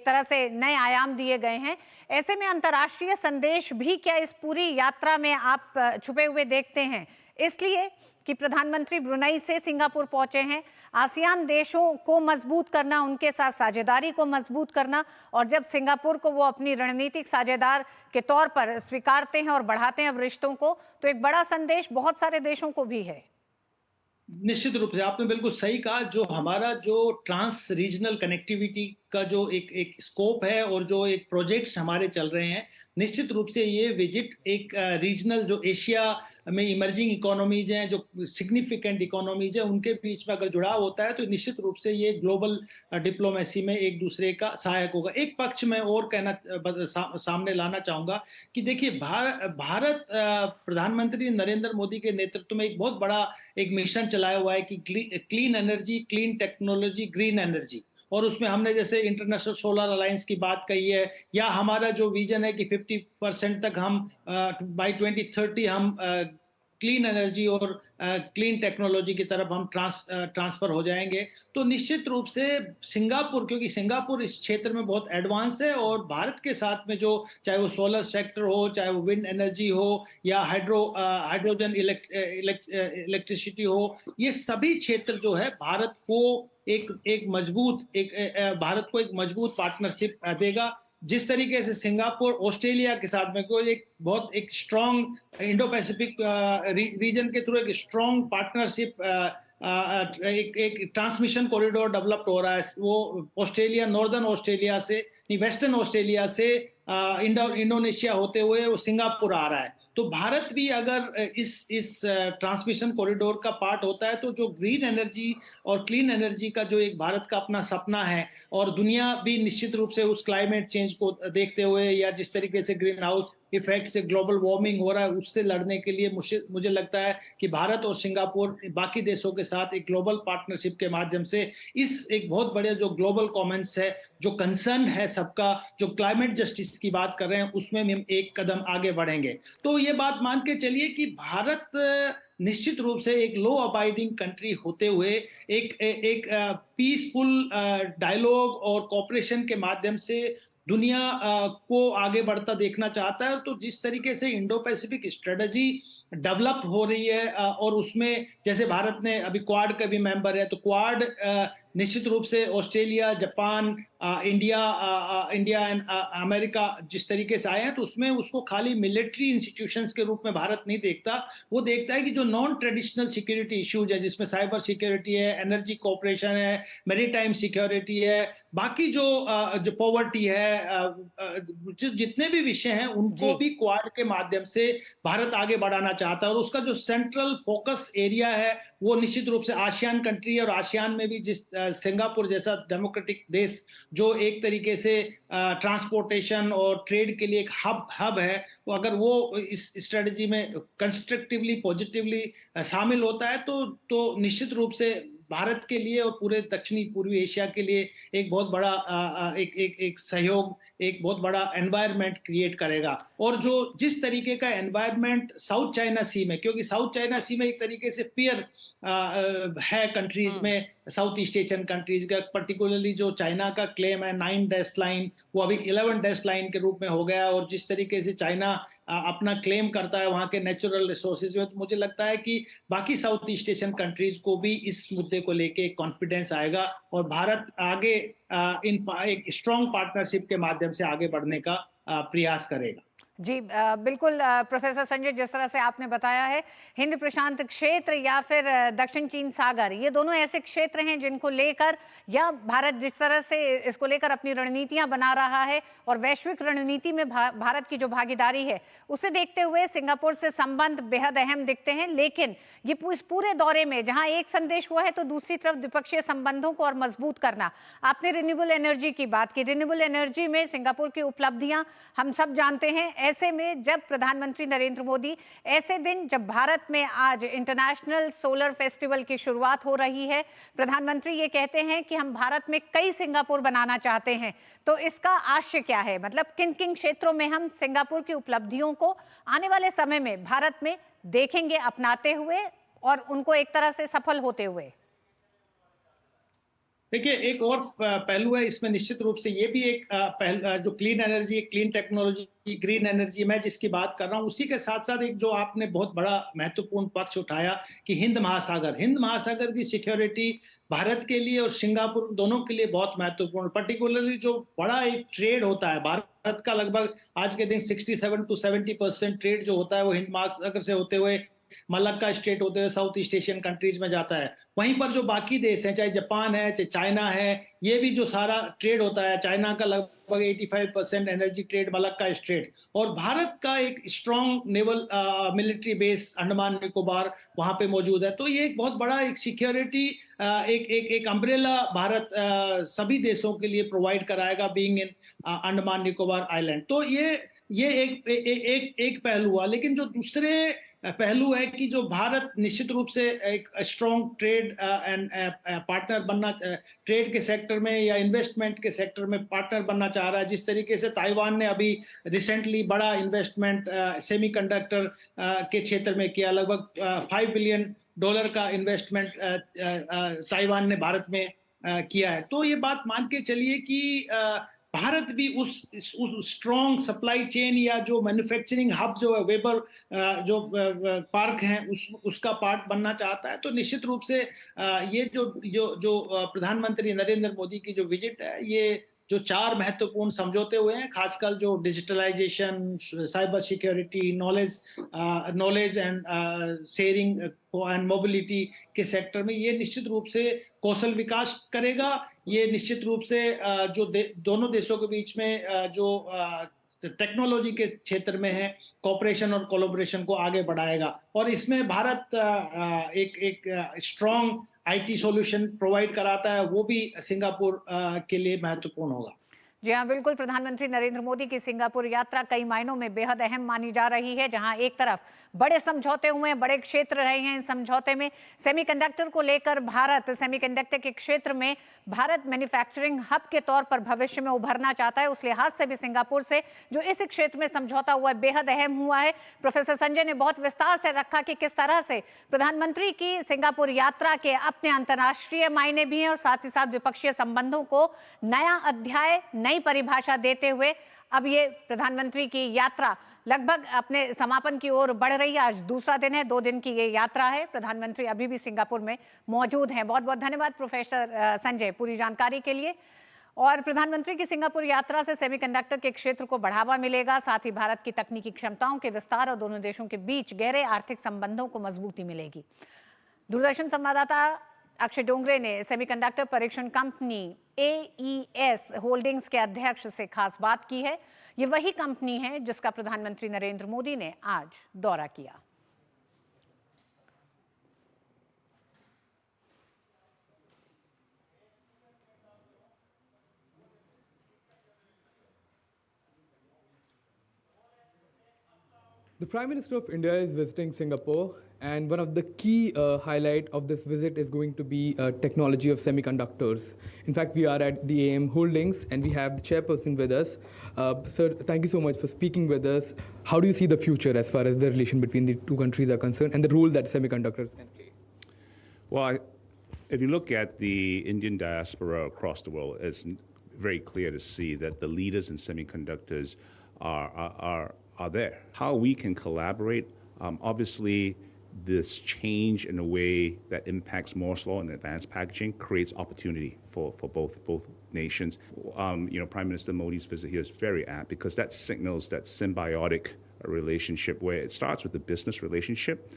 तरह से नए आयाम दिए गए हैं, ऐसे में अंतर्राष्ट्रीय संदेश भी क्या इस पूरी यात्रा में आप छुपे हुए देखते हैं? इसलिए कि प्रधानमंत्री ब्रुनेई से सिंगापुर पहुंचे हैं, आसियान देशों को मजबूत करना, उनके साथ साझेदारी को मजबूत करना, और जब सिंगापुर को वो अपनी रणनीतिक साझेदार के तौर पर स्वीकारते हैं और बढ़ाते हैं अब रिश्तों को, तो एक बड़ा संदेश बहुत सारे देशों को भी है। निश्चित रूप से आपने बिल्कुल सही कहा। जो हमारा जो ट्रांस रीजनल कनेक्टिविटी का जो एक एक स्कोप है और जो एक प्रोजेक्ट्स हमारे चल रहे हैं, निश्चित रूप से ये विजिट एक रीजनल जो एशिया में इमर्जिंग इकोनॉमीज हैं, जो सिग्निफिकेंट इकोनॉमीज हैं, उनके बीच में अगर जुड़ाव होता है तो निश्चित रूप से ये ग्लोबल डिप्लोमेसी में एक दूसरे का सहायक होगा। एक पक्ष में और कहना सामने लाना चाहूंगा कि देखिए भारत प्रधानमंत्री नरेंद्र मोदी के नेतृत्व में एक बहुत बड़ा एक मिशन चलाया हुआ है कि clean energy, clean technology, green energy. और उसमें हमने जैसे इंटरनेशनल सोलर अलायंस की बात कही है, या हमारा जो विजन है कि 50% तक हम बाय 2030 हम क्लीन एनर्जी और क्लीन टेक्नोलॉजी की तरफ हम ट्रांसफर हो जाएंगे। तो निश्चित रूप से सिंगापुर, क्योंकि सिंगापुर इस क्षेत्र में बहुत एडवांस है और भारत के साथ में जो चाहे वो सोलर सेक्टर हो, चाहे वो विंड एनर्जी हो या हाइड्रोजन इलेक्ट्रिसिटी हो, ये सभी क्षेत्र जो है भारत को एक मजबूत भारत को एक मजबूत पार्टनरशिप देगा। जिस तरीके से सिंगापुर ऑस्ट्रेलिया के साथ में कोई एक स्ट्रॉन्ग इंडो पैसिफिक रीजन के थ्रू एक स्ट्रॉन्ग पार्टनरशिप, एक ट्रांसमिशन कॉरिडोर डेवलप्ड हो रहा है। वो ऑस्ट्रेलिया, नॉर्दर्न ऑस्ट्रेलिया से नहीं, वेस्टर्न ऑस्ट्रेलिया से इंडोनेशिया होते हुए वो सिंगापुर आ रहा है। तो भारत भी अगर इस ट्रांसमिशन कॉरिडोर का पार्ट होता है तो जो ग्रीन एनर्जी और क्लीन एनर्जी का जो एक भारत का अपना सपना है, और दुनिया भी निश्चित रूप से उस क्लाइमेट चेंज को देखते हुए या जिस तरीके से ग्रीन हाउस इफेक्ट से ग्लोबल वार्मिंग हो रहा है, उससे लड़ने के लिए मुझे लगता है कि भारत और सिंगापुर बाकी देशों के साथ एक ग्लोबल पार्टनरशिप के माध्यम से इस एक बहुत बड़े जो ग्लोबल कॉमन्स है, जो कंसर्न है सबका, जो क्लाइमेट जस्टिस की बात कर रहे हैं, उसमें हम एक कदम आगे बढ़ेंगे। तो ये बात मान के चलिए कि भारत निश्चित रूप से एक लो अबाइडिंग कंट्री होते हुए एक पीसफुल डायलॉग और कोऑपरेशन के माध्यम से दुनिया को आगे बढ़ता देखना चाहता है। तो जिस तरीके से इंडो पैसिफिक स्ट्रेटजी डेवलप हो रही है और उसमें जैसे भारत ने अभी क्वाड का भी मेंबर है, तो क्वाड निश्चित रूप से Australia, Japan, India and America जिस तरीके से आए हैं, तो उसमें उसको खाली मिलिट्री इंस्टीट्यूशंस के रूप में भारत नहीं देखता। वो देखता है कि जो नॉन ट्रेडिशनल सिक्योरिटी इश्यूज है, जिसमें साइबर सिक्योरिटी है, एनर्जी कोऑपरेशन है, मैरीटाइम सिक्योरिटी है, बाकी जो पॉवर्टी है, जितने भी विषय हैं उनको भी क्वाड के माध्यम से भारत आगे बढ़ाना चाहता है। और उसका जो सेंट्रल फोकस एरिया है वो निश्चित रूप से आसियान कंट्री है। और आसियान में भी जिस सिंगापुर जैसा डेमोक्रेटिक देश जो एक तरीके से ट्रांसपोर्टेशन और ट्रेड के लिए एक हब है, तो अगर वो इस स्ट्रेटजी में कंस्ट्रक्टिवली, पॉजिटिवली शामिल होता है तो निश्चित रूप से भारत के लिए और पूरे दक्षिणी पूर्वी एशिया के लिए एक बहुत बड़ा एक सहयोग, एक बहुत बड़ा एनवायरनमेंट क्रिएट करेगा। और जो जिस तरीके का एनवायरनमेंट साउथ चाइना सी में, क्योंकि साउथ चाइना सी में एक तरीके से फियर है कंट्रीज में, साउथ ईस्ट एशियन कंट्रीज का, पर्टिकुलरली जो चाइना का क्लेम है 9 डैश लाइन, वो अभी 11 डैश लाइन के रूप में हो गया। और जिस तरीके से चाइना अपना क्लेम करता है वहां के नेचुरल रिसोर्सेज में, तो मुझे लगता है कि बाकी साउथ ईस्ट एशियन कंट्रीज को भी इस मुद्दे को लेके कॉन्फिडेंस आएगा और भारत आगे एक स्ट्रॉन्ग पार्टनरशिप के माध्यम से आगे बढ़ने का प्रयास करेगा। जी बिल्कुल प्रोफेसर संजय, जिस तरह से आपने बताया है, हिंद प्रशांत क्षेत्र या फिर दक्षिण चीन सागर, ये दोनों ऐसे क्षेत्र हैं जिनको लेकर, या भारत जिस तरह से इसको लेकर अपनी रणनीतियां बना रहा है और वैश्विक रणनीति में भारत की जो भागीदारी है उसे देखते हुए सिंगापुर से संबंध बेहद अहम दिखते हैं। लेकिन ये इस पूरे दौरे में जहां एक संदेश हुआ है तो दूसरी तरफ द्विपक्षीय संबंधों को और मजबूत करना। आपने रिन्यूएबल एनर्जी की बात की, रिन्यूएबल एनर्जी में सिंगापुर की उपलब्धियां हम सब जानते हैं। ऐसे में जब प्रधानमंत्री नरेंद्र मोदी, ऐसे दिन जब भारत में आज इंटरनेशनल सोलर फेस्टिवल की शुरुआत हो रही है, प्रधानमंत्री ये कहते हैं कि हम भारत में कई सिंगापुर बनाना चाहते हैं, तो इसका आशय क्या है? मतलब किन किन क्षेत्रों में हम सिंगापुर की उपलब्धियों को आने वाले समय में भारत में देखेंगे अपनाते हुए और उनको एक तरह से सफल होते हुए? देखिए, एक और पहलू है इसमें, निश्चित रूप से ये भी एक जो clean energy, clean technology, green energy, मैं जिसकी बात कर रहा हूँ, उसी के साथ साथ एक जो आपने बहुत बड़ा महत्वपूर्ण पक्ष उठाया कि हिंद महासागर की सिक्योरिटी भारत के लिए और सिंगापुर दोनों के लिए बहुत महत्वपूर्ण, पर्टिकुलरली जो बड़ा एक ट्रेड होता है भारत का, लगभग आज के दिन 67 to 70% ट्रेड जो होता है वो हिंद महासागर से होते हुए मलक्का स्टेट होते हुए साउथ ईस्ट एशियन कंट्रीज में जाता है। वहीं पर जो बाकी देश हैं, चाहे जापान है, चाहे चाइना है, ये भी जो सारा ट्रेड होता है, चाइना का लगभग 85% एनर्जी ट्रेड मलक्का स्ट्रेट, और भारत का एक strong naval military base Andaman Nicobar वहां पे मौजूद है। तो ये एक बहुत बड़ा एक सिक्योरिटी एक अम्ब्रेला भारत सभी देशों के लिए प्रोवाइड कराएगा, being in Andaman Nicobar island. तो ये एक पहलू हुआ। लेकिन जो दूसरे पहलू है कि जो भारत निश्चित रूप से एक स्ट्रॉन्ग ट्रेड एंड पार्टनर बनना, ट्रेड के सेक्टर में या इन्वेस्टमेंट के सेक्टर में पार्टनर बनना चाह रहा है। जिस तरीके से ताइवान ने अभी रिसेंटली बड़ा इन्वेस्टमेंट सेमीकंडक्टर के क्षेत्र में किया, लगभग $5 बिलियन का इन्वेस्टमेंट ताइवान ने भारत में किया है। तो ये बात मान के चलिए कि भारत भी उस स्ट्रॉन्ग सप्लाई चेन या जो मैन्युफैक्चरिंग हब जो है वेबर जो पार्क है उसका पार्ट बनना चाहता है। तो निश्चित रूप से ये जो प्रधानमंत्री नरेंद्र मोदी की जो विजिट है, ये जो 4 महत्वपूर्ण समझौते हुए हैं, खासकर जो digitalization, cyber security, knowledge and sharing and mobility के सेक्टर में, ये निश्चित रूप से कौशल विकास करेगा। ये निश्चित रूप से जो दोनों देशों के बीच में जो टेक्नोलॉजी के क्षेत्र में है कोऑपरेशन और कोलैबोरेशन को आगे बढ़ाएगा। और इसमें भारत एक स्ट्रॉन्ग आईटी सॉल्यूशन प्रोवाइड कराता है, वो भी सिंगापुर के लिए महत्वपूर्ण होगा। जी हाँ, बिल्कुल। प्रधानमंत्री नरेंद्र मोदी की सिंगापुर यात्रा कई मायनों में बेहद अहम मानी जा रही है, जहां एक तरफ बड़े समझौते हुए हैं, बड़े क्षेत्र रहे हैं। इन समझौते में सेमीकंडक्टर को लेकर भारत सेमीकंडक्टर के क्षेत्र में भारत मैन्युफैक्चरिंग हब के तौर पर भविष्य में उभरना चाहता है। उस लिहाज से भी सिंगापुर से जो इस क्षेत्र में समझौता हुआ है बेहद अहम हुआ है। प्रोफेसर संजय ने बहुत विस्तार से रखा कि किस तरह से प्रधानमंत्री की सिंगापुर यात्रा के अपने अंतर्राष्ट्रीय मायने भी हैं और साथ ही साथ द्विपक्षीय संबंधों को नया अध्याय, नई परिभाषा देते हुए अब ये प्रधानमंत्री की यात्रा लगभग अपने समापन की ओर बढ़ रही है। आज दूसरा दिन है, 2 दिन की ये यात्रा है। प्रधानमंत्री अभी भी सिंगापुर में मौजूद हैं। बहुत बहुत धन्यवाद प्रोफेसर संजय पूरी जानकारी के लिए। और प्रधानमंत्री की सिंगापुर यात्रा से सेमीकंडक्टर के क्षेत्र को बढ़ावा मिलेगा, साथ ही भारत की तकनीकी क्षमताओं के विस्तार और दोनों देशों के बीच गहरे आर्थिक संबंधों को मजबूती मिलेगी। दूरदर्शन संवाददाता अक्षय डोंगरे ने सेमीकंडक्टर परीक्षण कंपनी AES होल्डिंग्स के अध्यक्ष से खास बात की है। ये वही कंपनी है जिसका प्रधानमंत्री नरेंद्र मोदी ने आज दौरा किया। The Prime Minister of India is visiting Singapore, and one of the key highlight of this visit is going to be technology of semiconductors. In fact, we are at the AM Holdings, and we have the chairperson with us. Sir, thank you so much for speaking with us. How do you see the future as far as the relation between the two countries are concerned, and the role that semiconductors can play? Well, if you look at the Indian diaspora across the world, it's very clear to see that the leaders in semiconductors are there. How we can collaborate, obviously this change in a way that impacts Moore's Law and advanced packaging creates opportunity for both nations. Prime Minister Modi's visit here is very apt because that signals that symbiotic relationship where it starts with the business relationship,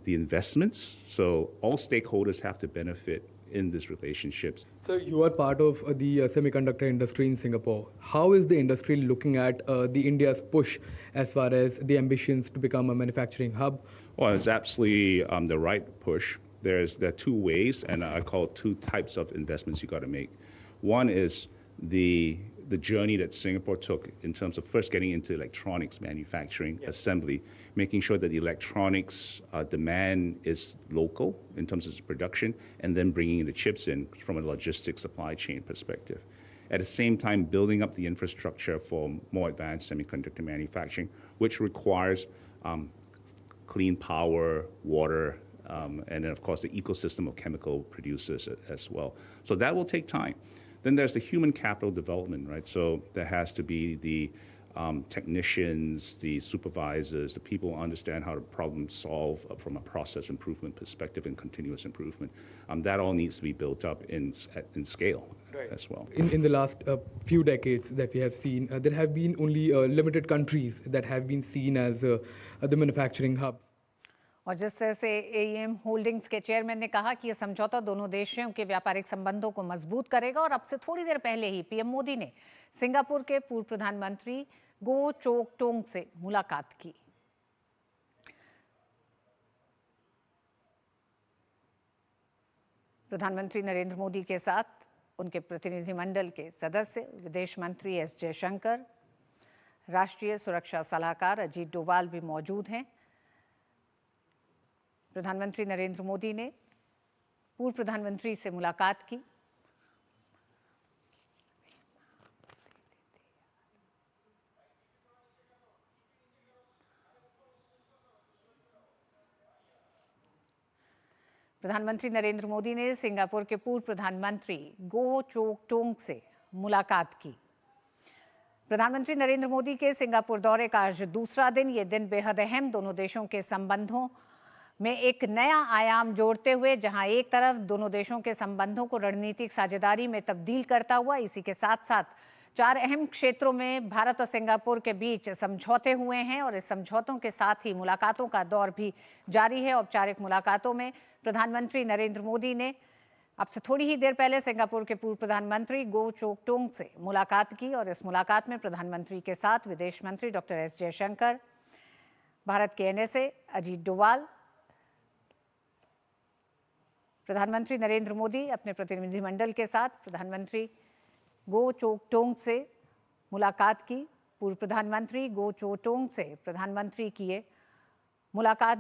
the investments, so all stakeholders have to benefit in these relationships. So you are part of the semiconductor industry in Singapore. How is the industry looking at the India's push as far as the ambitions to become a manufacturing hub? Well, it's absolutely the right push. There are 2 ways, and I call it 2 types of investments you got to make. One is the journey that Singapore took in terms of first getting into electronics manufacturing, assembly, making sure that the electronics demand is local in terms of its production, and then bringing the chips in from a logistics supply chain perspective. At the same time, building up the infrastructure for more advanced semiconductor manufacturing, which requires clean power, water, and then of course the ecosystem of chemical producers as well. So that will take time. Then there's the human capital development, right? So there has to be the technicians, the supervisors, the people who understand how to problem solve from a process improvement perspective and continuous improvement. That all needs to be built up in scale as well. In the last few decades that we have seen, there have been only limited countries that have been seen as the manufacturing hubs. और जिस तरह से AEM holdings के chairman ने कहा कि यह समझौता दोनों देशों के व्यापारिक संबंधों को मजबूत करेगा, और अब से थोड़ी देर पहले ही पीएम मोदी ने सिंगापुर के पूर्व प्रधानमंत्री गो चोक टोंग से मुलाकात की। प्रधानमंत्री नरेंद्र मोदी के साथ उनके प्रतिनिधिमंडल के सदस्य विदेश मंत्री एस जयशंकर, राष्ट्रीय सुरक्षा सलाहकार अजीत डोभाल भी मौजूद हैं। प्रधानमंत्री नरेंद्र मोदी ने पूर्व प्रधानमंत्री से मुलाकात की। प्रधानमंत्री नरेंद्र मोदी ने सिंगापुर के पूर्व प्रधानमंत्री गो चोक टोंग से मुलाकात की। प्रधानमंत्री नरेंद्र मोदी के सिंगापुर दौरे का आज दूसरा दिन। ये दिन बेहद अहम, दोनों देशों के संबंधों में एक नया आयाम जोड़ते हुए, जहां एक तरफ दोनों देशों के संबंधों को रणनीतिक साझेदारी में तब्दील करता हुआ, इसी के साथ साथ 4 अहम क्षेत्रों में भारत और सिंगापुर के बीच समझौते हुए हैं, और इस समझौतों के साथ ही मुलाकातों का दौर भी जारी है। औपचारिक मुलाकातों में प्रधानमंत्री नरेंद्र मोदी ने अब से थोड़ी ही देर पहले सिंगापुर के पूर्व प्रधानमंत्री गो चोक टोंग से मुलाकात की, और इस मुलाकात में प्रधानमंत्री के साथ विदेश मंत्री डॉक्टर एस जयशंकर, भारत के एनएसए अजीत डोभाल, प्रधानमंत्री नरेंद्र मोदी अपने प्रतिनिधिमंडल के साथ प्रधानमंत्री गो चोक टोंग से मुलाकात की। पूर्व प्रधानमंत्री गो चोक टोंग से प्रधानमंत्री की ये मुलाकात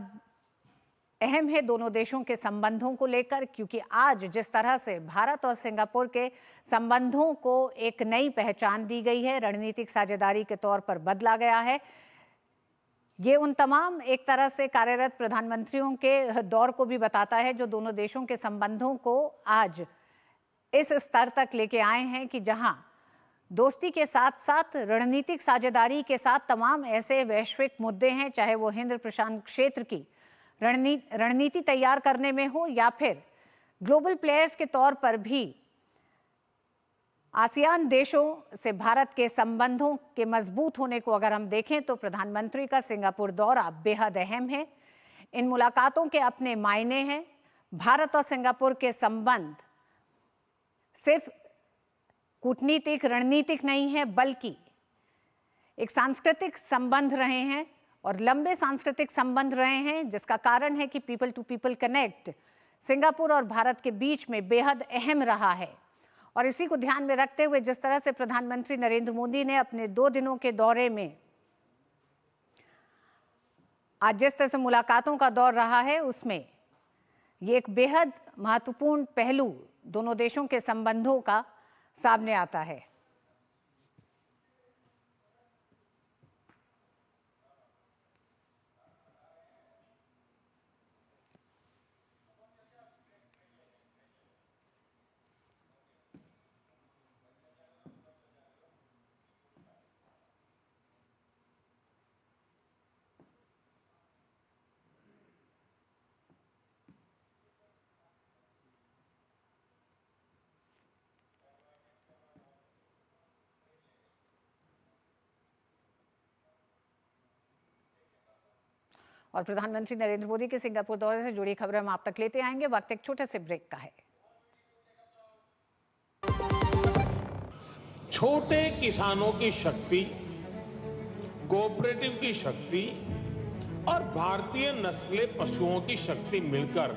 अहम है दोनों देशों के संबंधों को लेकर, क्योंकि आज जिस तरह से भारत और सिंगापुर के संबंधों को एक नई पहचान दी गई है, रणनीतिक साझेदारी के तौर पर बदला गया है, ये उन तमाम एक तरह से कार्यरत प्रधानमंत्रियों के दौर को भी बताता है, जो दोनों देशों के संबंधों को आज इस स्तर तक लेके आए हैं कि जहां दोस्ती के साथ साथ रणनीतिक साझेदारी के साथ तमाम ऐसे वैश्विक मुद्दे हैं, चाहे वो हिंद प्रशांत क्षेत्र की रणनीति तैयार करने में हो, या फिर ग्लोबल प्लेयर्स के तौर पर भी आसियान देशों से भारत के संबंधों के मजबूत होने को अगर हम देखें तो प्रधानमंत्री का सिंगापुर दौरा बेहद अहम है। इन मुलाकातों के अपने मायने हैं। भारत और सिंगापुर के संबंध सिर्फ कूटनीतिक रणनीतिक नहीं है, बल्कि एक सांस्कृतिक संबंध रहे हैं, और लंबे सांस्कृतिक संबंध रहे हैं, जिसका कारण है कि people to people connect Singapore और भारत के बीच में बेहद अहम रहा है। और इसी को ध्यान में रखते हुए जिस तरह से प्रधानमंत्री नरेंद्र मोदी ने अपने 2 दिनों के दौरे में आज जिस तरह से मुलाकातों का दौर रहा है, उसमें ये एक बेहद महत्वपूर्ण पहलू दोनों देशों के संबंधों का सामने आता है। और प्रधानमंत्री नरेंद्र मोदी के सिंगापुर दौरे से जुड़ी खबरें हम आप तक लेते आएंगे। वक्त एक छोटे से ब्रेक का है। छोटे किसानों की शक्ति, कोऑपरेटिव की शक्ति और भारतीय नस्ले पशुओं की शक्ति मिलकर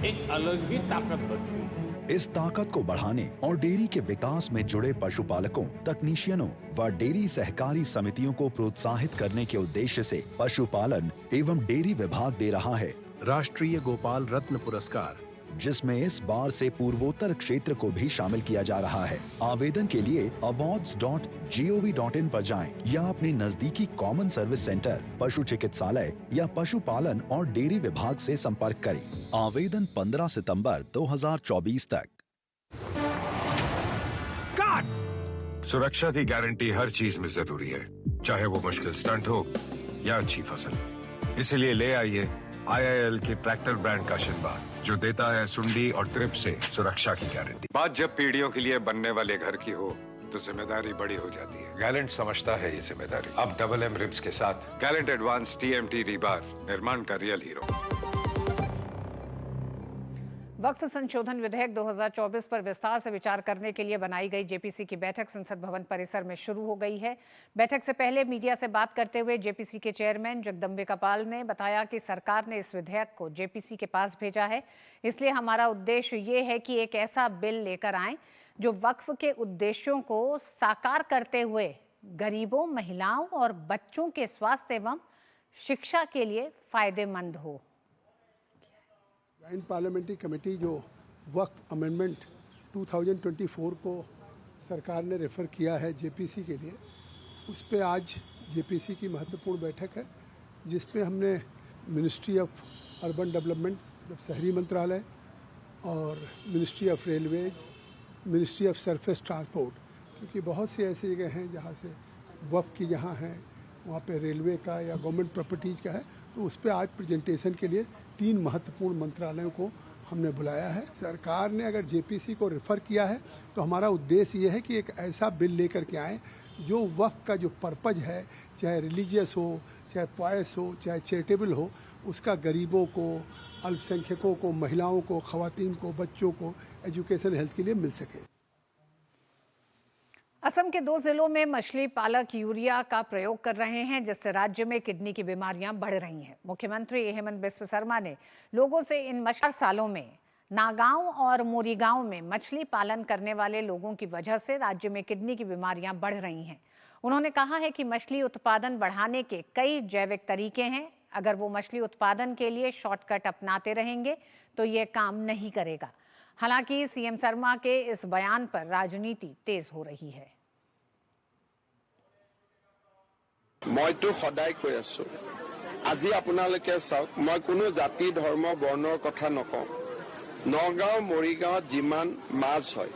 एक अलग ही ताकत बनती है। इस ताकत को बढ़ाने और डेयरी के विकास में जुड़े पशुपालकों, तकनीशियनों व डेयरी सहकारी समितियों को प्रोत्साहित करने के उद्देश्य से पशुपालन एवं डेयरी विभाग दे रहा है राष्ट्रीय गोपाल रत्न पुरस्कार, जिसमें इस बार से पूर्वोत्तर क्षेत्र को भी शामिल किया जा रहा है। आवेदन के लिए awards.gov.in पर जाएं या अपने नजदीकी कॉमन सर्विस सेंटर, पशु चिकित्सालय या पशुपालन और डेयरी विभाग से संपर्क करें। आवेदन 15 सितंबर 2024 तक। सुरक्षा की गारंटी हर चीज में जरूरी है, चाहे वो मुश्किल स्टंट हो या अच्छी फसल। इसलिए ले आइए IIL के ट्रैक्टर ब्रांड का शिनबार, जो देता है सुंडी और ट्रिप से सुरक्षा की गारंटी। बात जब पीढ़ियों के लिए बनने वाले घर की हो, तो जिम्मेदारी बड़ी हो जाती है। गैलेंट समझता है ये जिम्मेदारी। अब डबल एम रिब्स के साथ गैलेंट एडवांस TMT रीबार, निर्माण का रियल हीरो। वक्फ संशोधन विधेयक 2024 पर विस्तार से विचार करने के लिए बनाई गई जेपीसी की बैठक संसद भवन परिसर में शुरू हो गई है। बैठक से पहले मीडिया से बात करते हुए जेपीसी के चेयरमैन जगदम्बिका पाल ने बताया कि सरकार ने इस विधेयक को जेपीसी के पास भेजा है, इसलिए हमारा उद्देश्य ये है कि एक ऐसा बिल लेकर आएं जो वक्फ के उद्देश्यों को साकार करते हुए गरीबों, महिलाओं और बच्चों के स्वास्थ्य एवं शिक्षा के लिए फायदेमंद हो। जॉइंट पार्लियामेंट्री कमेटी जो वक्फ अमेंडमेंट 2024 को सरकार ने रेफ़र किया है जेपीसी के लिए, उस पे आज जेपीसी की महत्वपूर्ण बैठक है, जिस पे हमने मिनिस्ट्री ऑफ अर्बन डेवलपमेंट, शहरी मंत्रालय, और ministry of railways, ministry of surface transport, क्योंकि बहुत सी ऐसी जगह हैं जहाँ से वक्फ की जहाँ है वहाँ पे रेलवे का या गवर्नमेंट प्रॉपर्टीज का है, तो उस पर आज प्रेजेंटेशन के लिए 3 महत्वपूर्ण मंत्रालयों को हमने बुलाया है। सरकार ने अगर जेपीसी को रेफ़र किया है तो हमारा उद्देश्य ये है कि एक ऐसा बिल लेकर के आएँ जो वक्फ का जो पर्पज है, चाहे रिलीजियस हो, चाहे पॉयस हो, चाहे चैरिटेबल हो, उसका गरीबों को, अल्पसंख्यकों को, महिलाओं को, खवातीन को, बच्चों को एजुकेशन हेल्थ के लिए मिल सके। असम के 2 जिलों में मछली पालक यूरिया का प्रयोग कर रहे हैं, जिससे राज्य में किडनी की बीमारियां बढ़ रही हैं। मुख्यमंत्री हेमंत बिस्व शर्मा ने लोगों से इन 4 सालों में नागांव और मोरीगांव में मछली पालन करने वाले लोगों की वजह से राज्य में किडनी की बीमारियां बढ़ रही हैं। उन्होंने कहा है कि मछली उत्पादन बढ़ाने के कई जैविक तरीके हैं, अगर वो मछली उत्पादन के लिए शॉर्टकट अपनाते रहेंगे तो ये काम नहीं करेगा। हालांकि सीएम शर्मा के इस बयान पर राजनीति तेज हो रही है। मैं तो सदाय কৈ আছো, আজি আপোনালোকে চাওক, মই কোনো জাতি ধৰ্ম বৰ্ণৰ কথা নকওঁ। নগাঁও মৰিগাঁৱত যিমান মাছ হয়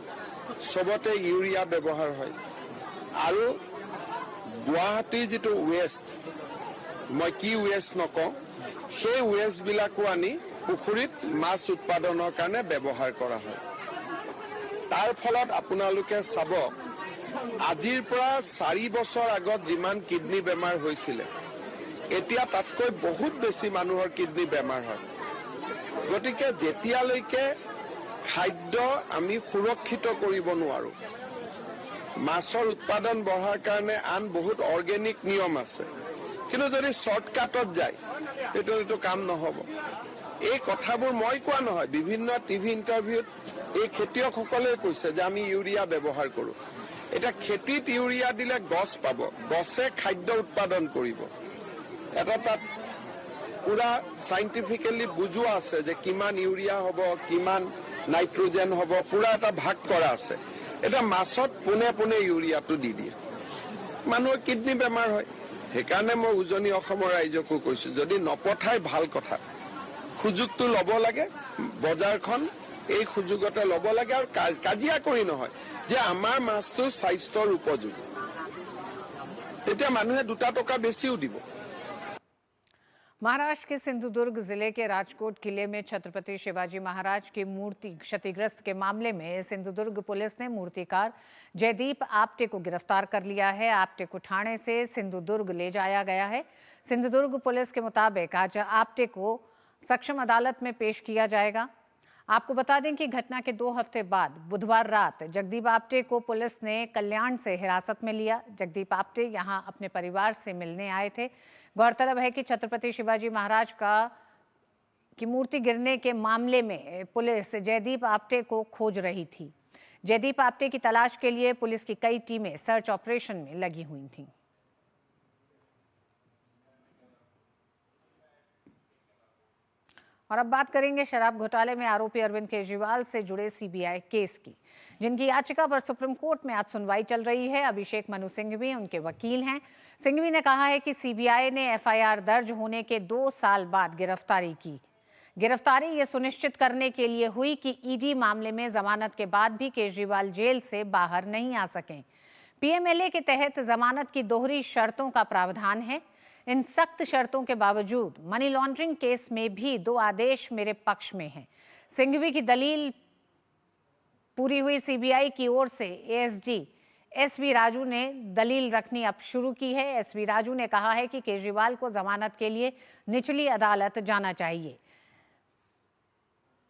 সবতে ইউৰিয়া ব্যৱহাৰ হয়, আৰু গুৱাহাটীৰ যিটো ৱেষ্ট, মই কি ৱেষ্ট নকওঁ, সেই ৱেষ্ট বিলাকো আনি পুখুৰীত মাছ উৎপাদনৰ কাৰণে ব্যৱহাৰ কৰা হয়। তাৰ ফলত আপোনালোকে চাব, আজিৰ পৰা 4 বছৰ আগত যিমান কিডনী বেমাৰ হৈছিল, এতিয়া তাতকৈ বহুত বেছি মানুহৰ কিডনী বেমাৰ হয়। গতিকে যেতিয়ালৈকে খাদ্য আমি সুৰক্ষিত কৰিব নোৱাৰো, মাছৰ উৎপাদন বঢ়াৰ কাৰণে আন বহুত অৰ্গেনিক নিয়ম আছে, কিন্তু যদি শৰ্টকাটত যায় তেতিয়াহ'লেতো কাম নহ'ব। এই কথাবোৰ মই কোৱা নহয়, বিভিন্ন টিভি ইণ্টাৰভিউত এই খেতিয়কসকলে কৈছে যে আমি ইউৰিয়া ব্যৱহাৰ কৰোঁ। এটা খেতিত ইউৰিয়া দিলে গছ পাব, গছে খাদ্য উৎপাদন কৰিব। এটা তাত পুৰা সাইন্টিফিকেলি বুজোৱা আছে যে কিমান ইউৰিয়া হ'ব, কিমান নাইট্ৰজেন হ'ব, পুৰা এটা ভাগ কৰা আছে। এটা মাছত পোনে পোনে ইউৰিয়াটো দি দিয়ে, মানুহৰ কিডনী বেমাৰ হয়। সেইকাৰণে মই উজনি অসমৰ ৰাইজকো কৈছো, যদি নপঠাই ভাল কথা, সুযোগটো ল'ব লাগে, বজাৰখন এই সুযোগতে ল'ব লাগে, আৰু কাজিয়া কৰি নহয় যে আমাৰ মাছটো স্বাস্থ্যৰ উপযোগী, তেতিয়া মানুহে 2 টকা বেছিও দিব। महाराष्ट्र के सिंधुदुर्ग जिले के राजकोट किले में छत्रपति शिवाजी महाराज की मूर्ति क्षतिग्रस्त के मामले में सिंधुदुर्ग पुलिस ने मूर्तिकार जयदीप आप्टे को गिरफ्तार कर लिया है। आप्टे को ठाणे से सिंधुदुर्ग ले जाया गया है। सिंधुदुर्ग पुलिस के मुताबिक आज आप्टे को सक्षम अदालत में पेश किया जाएगा। आपको बता दें कि घटना के 2 हफ्ते बाद बुधवार रात जगदीप आप्टे को पुलिस ने कल्याण से हिरासत में लिया। जगदीप आप्टे यहां अपने परिवार से मिलने आए थे। गौरतलब है कि छत्रपति शिवाजी महाराज की मूर्ति गिरने के मामले में पुलिस जयदीप आप्टे को खोज रही थी। जयदीप आप्टे की तलाश के लिए पुलिस की कई टीमें सर्च ऑपरेशन में लगी हुई थीं। और अब बात करेंगे शराब घोटाले में आरोपी अरविंद केजरीवाल से जुड़े सीबीआई केस की, जिनकी याचिका पर सुप्रीम कोर्ट में आज सुनवाई चल रही है। अभिषेक मनु सिंघवी उनके वकील हैं। सिंघवी ने कहा है कि सीबीआई ने एफआईआर दर्ज होने के 2 साल बाद गिरफ्तारी की। गिरफ्तारी ये सुनिश्चित करने के लिए हुई कि ईडी मामले में जमानत के बाद भी केजरीवाल जेल से बाहर नहीं आ सकें। पीएमएलए के तहत जमानत की दोहरी शर्तों का प्रावधान है। इन सख्त शर्तों के बावजूद मनी लॉन्ड्रिंग केस में भी 2 आदेश मेरे पक्ष में हैं। सिंघवी की दलील पूरी हुई सीबीआई की ओर से एएसजी एसवी राजू ने दलील रखनी अब शुरू की है। एसवी राजू ने कहा है कि केजरीवाल को जमानत के लिए निचली अदालत जाना चाहिए।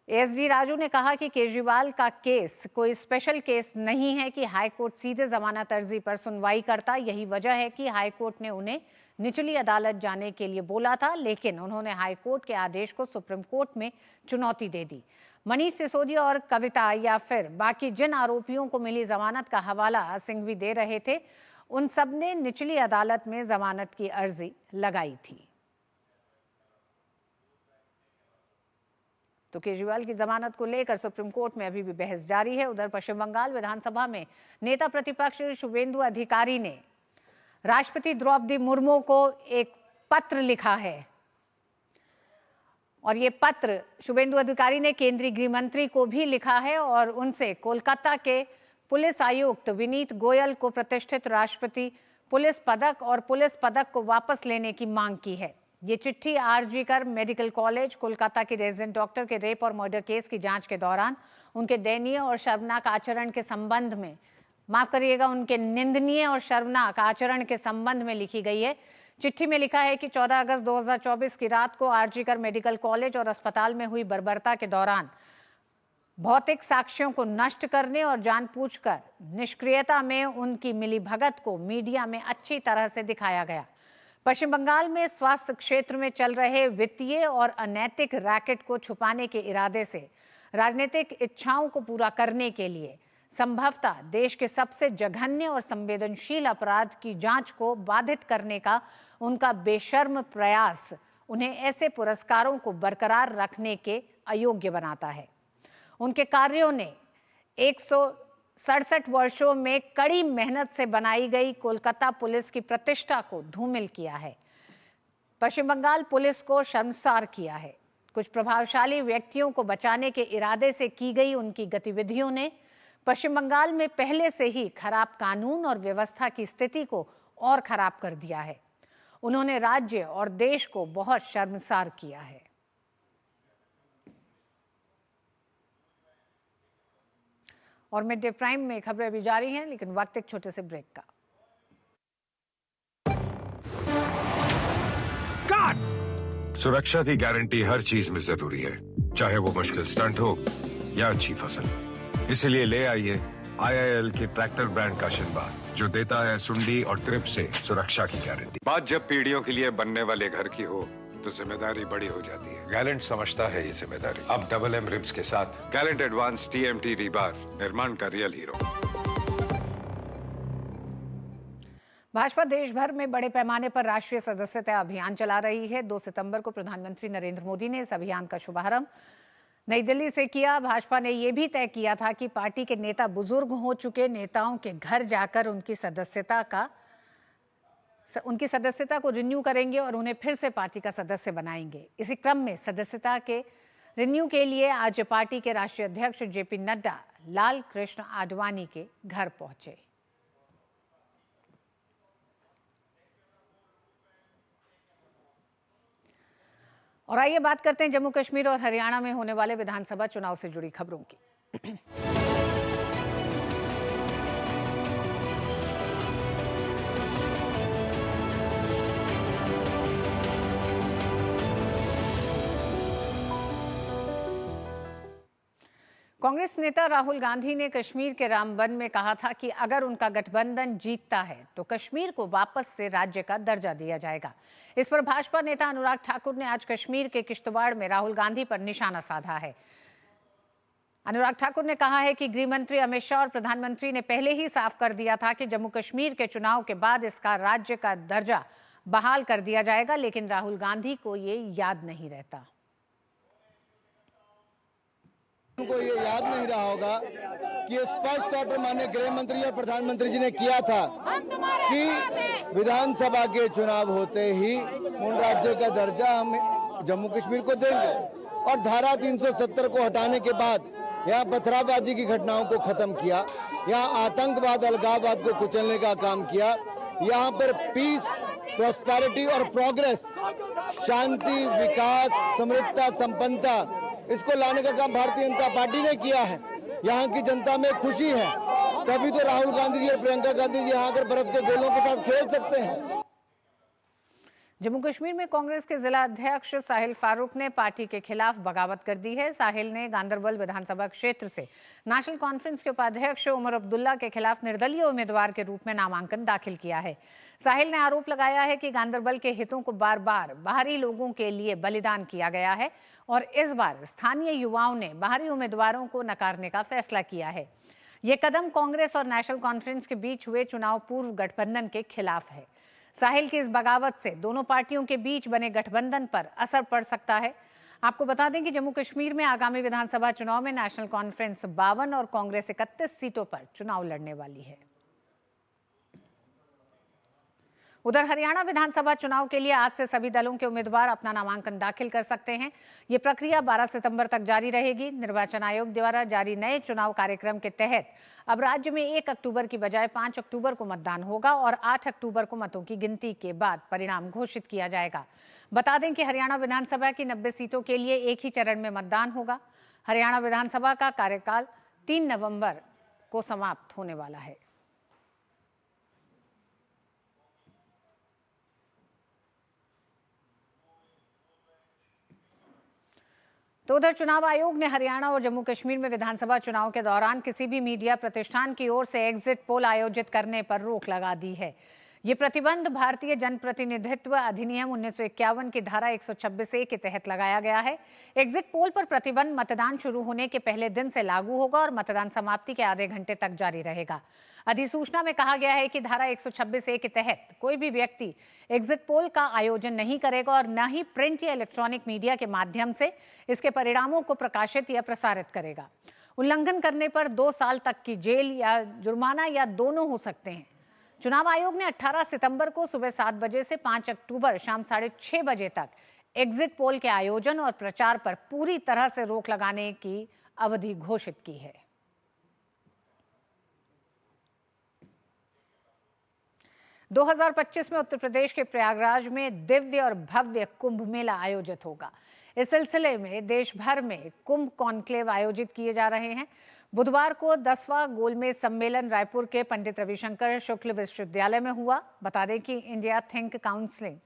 एसवी राजू ने कहा कि केजरीवाल का केस कोई स्पेशल केस नहीं है कि हाईकोर्ट सीधे जमानत अर्जी पर सुनवाई करता। यही वजह है कि हाईकोर्ट ने उन्हें निचली अदालत जाने के लिए बोला था, लेकिन उन्होंने हाईकोर्ट के आदेश को सुप्रीम कोर्ट में चुनौती दे दी। मनीष सिसोदिया और कविता या फिर बाकी जिन आरोपियों को मिली जमानत का हवाला सिंघवी दे रहे थे, उन सब ने निचली अदालत में जमानत की अर्जी लगाई थी। तो केजरीवाल की जमानत को लेकर सुप्रीम कोर्ट में अभी भी बहस जारी है। उधर पश्चिम बंगाल विधानसभा में नेता प्रतिपक्ष शुभेंदु अधिकारी ने राष्ट्रपति द्रौपदी मुर्मू को एक पत्र लिखा है और ये पत्र शुभेंदु अधिकारी ने केंद्रीय गृह मंत्री को भी लिखा है और उनसे कोलकाता के पुलिस आयुक्त विनीत गोयल को प्रतिष्ठित राष्ट्रपति पुलिस पदक और पुलिस पदक को वापस लेने की मांग की है। ये चिट्ठी आरजी कर मेडिकल कॉलेज कोलकाता के रेजिडेंट डॉक्टर के रेप और मर्डर केस की जांच के दौरान उनके दयनीय और शर्मनाक आचरण के संबंध में, माफ करिएगा, उनके निंदनीय और शर्मनाक आचरण के संबंध में लिखी गई है। चिट्ठी में लिखा है कि 14 अगस्त 2024 की रात को आरजी कर मेडिकल कॉलेज और अस्पताल में हुई बर्बरता के दौरान भौतिक साक्ष्यों को नष्ट करने और जानबूझकर निष्क्रियता में उनकी मिलीभगत को मीडिया में अच्छी तरह से दिखाया गया। पश्चिम बंगाल में स्वास्थ्य क्षेत्र में चल रहे वित्तीय और अनैतिक रैकेट को छुपाने के इरादे से राजनीतिक इच्छाओं को पूरा करने के लिए संभवतः देश के सबसे जघन्य और संवेदनशील अपराध की जांच को बाधित करने का उनका बेशर्म प्रयास उन्हें ऐसे पुरस्कारों को बरकरार रखने के अयोग्य बनाता है। उनके कार्यों ने 167 वर्षों में कड़ी मेहनत से बनाई गई कोलकाता पुलिस की प्रतिष्ठा को धूमिल किया है। पश्चिम बंगाल पुलिस को शर्मसार किया है। कुछ प्रभावशाली व्यक्तियों को बचाने के इरादे से की गई उनकी गतिविधियों ने पश्चिम बंगाल में पहले से ही खराब कानून और व्यवस्था की स्थिति को और खराब कर दिया है। उन्होंने राज्य और देश को बहुत शर्मसार किया है। और मिड डे प्राइम में खबरें भी जारी हैं, लेकिन वक्त एक छोटे से ब्रेक का। सुरक्षा की गारंटी हर चीज में जरूरी है, चाहे वो मुश्किल स्टंट हो या अच्छी फसल। इसीलिए ले आइए IIL के ट्रैक्टर ब्रांड का शिनबार, जो देता है सुंडी और ट्रिप से सुरक्षा की गारंटी। बात जब पीढ़ियों के लिए बनने वाले घर की हो तो जिम्मेदारी बड़ी हो जाती है। गैलेंट समझता है ये जिम्मेदारी। अब डबल M रिब्स के साथ गैलेंट एडवांस TMT रीबार, निर्माण का रियल हीरो। भाजपा देश भर में बड़े पैमाने पर राष्ट्रीय सदस्यता अभियान चला रही है। 2 सितंबर को प्रधानमंत्री नरेंद्र मोदी ने इस अभियान का शुभारंभ नई दिल्ली से किया। भाजपा ने यह भी तय किया था कि पार्टी के नेता बुजुर्ग हो चुके नेताओं के घर जाकर उनकी सदस्यता को रिन्यू करेंगे और उन्हें फिर से पार्टी का सदस्य बनाएंगे। इसी क्रम में सदस्यता के रिन्यू के लिए आज पार्टी के राष्ट्रीय अध्यक्ष JP नड्डा लाल कृष्ण आडवाणी के घर पहुंचे। और आइए बात करते हैं जम्मू कश्मीर और हरियाणा में होने वाले विधानसभा चुनाव से जुड़ी खबरों की। कांग्रेस नेता राहुल गांधी ने कश्मीर के रामबन में कहा था कि अगर उनका गठबंधन जीतता है तो कश्मीर को वापस से राज्य का दर्जा दिया जाएगा। इस पर भाजपा नेता अनुराग ठाकुर ने आज कश्मीर के किश्तवाड़ में राहुल गांधी पर निशाना साधा है। अनुराग ठाकुर ने कहा है कि गृह मंत्री अमित शाह और प्रधानमंत्री ने पहले ही साफ कर दिया था कि जम्मू कश्मीर के चुनाव के बाद इसका राज्य का दर्जा बहाल कर दिया जाएगा, लेकिन राहुल गांधी को ये याद नहीं रहता। उनको ये याद नहीं रहा होगा कि स्पष्ट तौर पर माननीय गृह मंत्री और प्रधानमंत्री जी ने किया था कि विधानसभा के चुनाव होते ही उन राज्य का दर्जा हम जम्मू कश्मीर को देंगे। और धारा 370 को हटाने के बाद यहाँ पथराबाजी की घटनाओं को खत्म किया, यहाँ आतंकवाद अलगाववाद को कुचलने का काम किया, यहाँ पर पीस, प्रॉस्पेरिटी और प्रोग्रेस, शांति, विकास, समृद्धता, संपन्नता, इसको लाने का काम भारतीय जनता पार्टी ने किया है। यहाँ की जनता में खुशी है तभी तो राहुल गांधी जी और प्रियंका गांधी जी यहाँ आकर बर्फ के गोलों के साथ खेल सकते हैं। जम्मू कश्मीर में कांग्रेस के जिला अध्यक्ष साहिल फारूक ने पार्टी के खिलाफ बगावत कर दी है। साहिल ने गांदरबल विधानसभा क्षेत्र से नेशनल कॉन्फ्रेंस के उपाध्यक्ष उमर अब्दुल्ला के खिलाफ निर्दलीय उम्मीदवार के रूप में नामांकन दाखिल किया है। साहिल ने आरोप लगाया है कि गांदरबल के हितों को बार बार बाहरी लोगों के लिए बलिदान किया गया है और इस बार स्थानीय युवाओं ने बाहरी उम्मीदवारों को नकारने का फैसला किया है। ये कदम कांग्रेस और नेशनल कॉन्फ्रेंस के बीच हुए चुनाव पूर्व गठबंधन के खिलाफ है। साहिल की इस बगावत से दोनों पार्टियों के बीच बने गठबंधन पर असर पड़ सकता है। आपको बता दें कि जम्मू कश्मीर में आगामी विधानसभा चुनाव में नेशनल कॉन्फ्रेंस 52 और कांग्रेस 31 सीटों पर चुनाव लड़ने वाली है। उधर हरियाणा विधानसभा चुनाव के लिए आज से सभी दलों के उम्मीदवार अपना नामांकन दाखिल कर सकते हैं। ये प्रक्रिया 12 सितंबर तक जारी रहेगी। निर्वाचन आयोग द्वारा जारी नए चुनाव कार्यक्रम के तहत अब राज्य में 1 अक्टूबर की बजाय 5 अक्टूबर को मतदान होगा और 8 अक्टूबर को मतों की गिनती के बाद परिणाम घोषित किया जाएगा। बता दें कि हरियाणा विधानसभा की 90 सीटों के लिए एक ही चरण में मतदान होगा। हरियाणा विधानसभा का कार्यकाल 3 नवंबर को समाप्त होने वाला है। तो उधर चुनाव आयोग ने हरियाणा और जम्मू कश्मीर में विधानसभा चुनाव के दौरान किसी भी मीडिया प्रतिष्ठान की ओर से एग्जिट पोल आयोजित करने पर रोक लगा दी है। ये प्रतिबंध भारतीय जनप्रतिनिधित्व अधिनियम 1951 की धारा 126A के तहत लगाया गया है। एग्जिट पोल पर प्रतिबंध मतदान शुरू होने के पहले दिन से लागू होगा और मतदान समाप्ति के आधे घंटे तक जारी रहेगा। अधिसूचना में कहा गया है कि धारा 126A के तहत कोई भी व्यक्ति एग्जिट पोल का आयोजन नहीं करेगा और न ही प्रिंट या इलेक्ट्रॉनिक मीडिया के माध्यम से इसके परिणामों को प्रकाशित या प्रसारित करेगा। उल्लंघन करने पर 2 साल तक की जेल या जुर्माना या दोनों हो सकते हैं। चुनाव आयोग ने 18 सितंबर को सुबह 7 बजे से 5 अक्टूबर शाम 6:30 बजे तक एग्जिट पोल के आयोजन और प्रचार पर पूरी तरह से रोक लगाने की अवधि घोषित की है। – 2025 में उत्तर प्रदेश के प्रयागराज में दिव्य और भव्य कुंभ मेला आयोजित होगा। इस सिलसिले में देश भर में कुंभ कॉन्क्लेव आयोजित किए जा रहे हैं। बुधवार को 10वां गोलमेज सम्मेलन रायपुर के पंडित रविशंकर शुक्ल विश्वविद्यालय में हुआ। बता दें कि इंडिया थिंक काउंसिल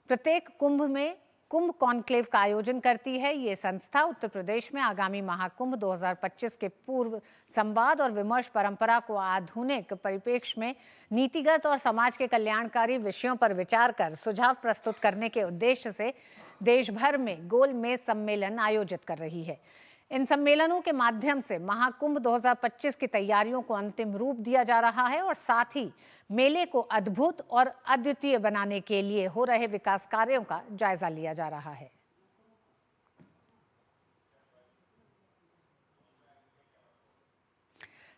प्रत्येक कुंभ में कुंभ कॉन्क्लेव का आयोजन करती है। ये संस्था उत्तर प्रदेश में आगामी महाकुंभ 2025 के पूर्व संवाद और विमर्श परंपरा को आधुनिक परिप्रेक्ष्य में नीतिगत और समाज के कल्याणकारी विषयों पर विचार कर सुझाव प्रस्तुत करने के उद्देश्य से देश भर में गोलमेज सम्मेलन आयोजित कर रही है। इन सम्मेलनों के माध्यम से महाकुंभ 2025 की तैयारियों को अंतिम रूप दिया जा रहा है और साथ ही मेले को अद्भुत और अद्वितीय बनाने के लिए हो रहे विकास कार्यों का जायजा लिया जा रहा है।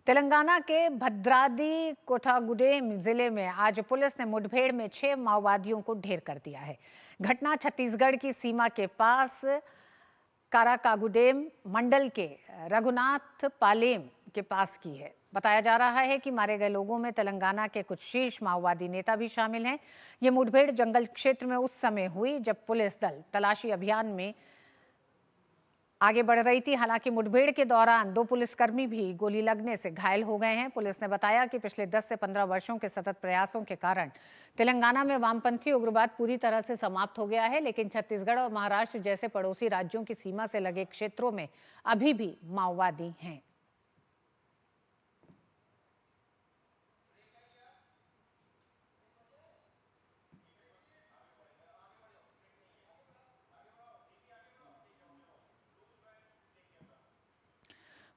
तेलंगाना के भद्राद्री कोठागुडेम जिले में आज पुलिस ने मुठभेड़ में 6 माओवादियों को ढेर कर दिया है। घटना छत्तीसगढ़ की सीमा के पास काराकागुडेम मंडल के रघुनाथ पालेम के पास की है। बताया जा रहा है कि मारे गए लोगों में तेलंगाना के कुछ शीर्ष माओवादी नेता भी शामिल हैं। ये मुठभेड़ जंगल क्षेत्र में उस समय हुई जब पुलिस दल तलाशी अभियान में आगे बढ़ रही थी। हालांकि मुठभेड़ के दौरान 2 पुलिसकर्मी भी गोली लगने से घायल हो गए हैं। पुलिस ने बताया कि पिछले 10 से 15 वर्षों के सतत प्रयासों के कारण तेलंगाना में वामपंथी उग्रवाद पूरी तरह से समाप्त हो गया है, लेकिन छत्तीसगढ़ और महाराष्ट्र जैसे पड़ोसी राज्यों की सीमा से लगे क्षेत्रों में अभी भी माओवादी हैं।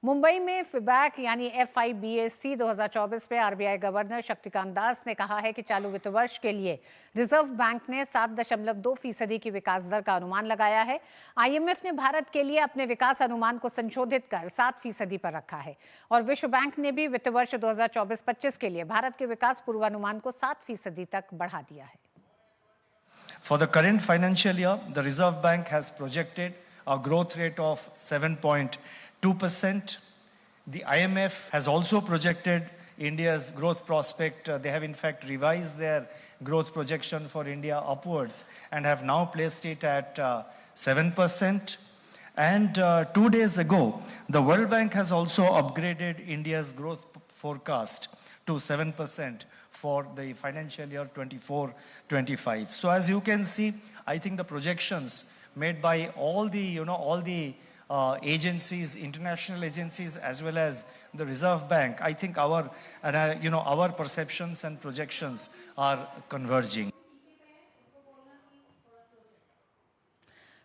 मुंबई में फिबैक यानी FIBAC 2024 में आरबीआई गवर्नर शक्तिकांत दास ने कहा है कि चालू वित्त वर्ष के लिए रिजर्व बैंक ने 7.2% की विकास दर का अनुमान लगाया है। IMF ने भारत के लिए अपने विकास अनुमान को संशोधित कर 7% पर रखा है और विश्व बैंक ने भी वित्त वर्ष 2024-25 के लिए भारत के विकास पूर्वानुमान को 7% तक बढ़ा दिया है। For the current financial year, the Reserve Bank has projected a growth rate of 7.2%. The IMF has also projected India's growth prospect. They have in fact revised their growth projection for India upwards and have now placed it at 7%. And 2 days ago, the World Bank has also upgraded India's growth forecast to 7% for the financial year 24-25. So as you can see, I think the projections made by all the agencies, international agencies, as well as the Reserve Bank, I think our perceptions and projections are converging.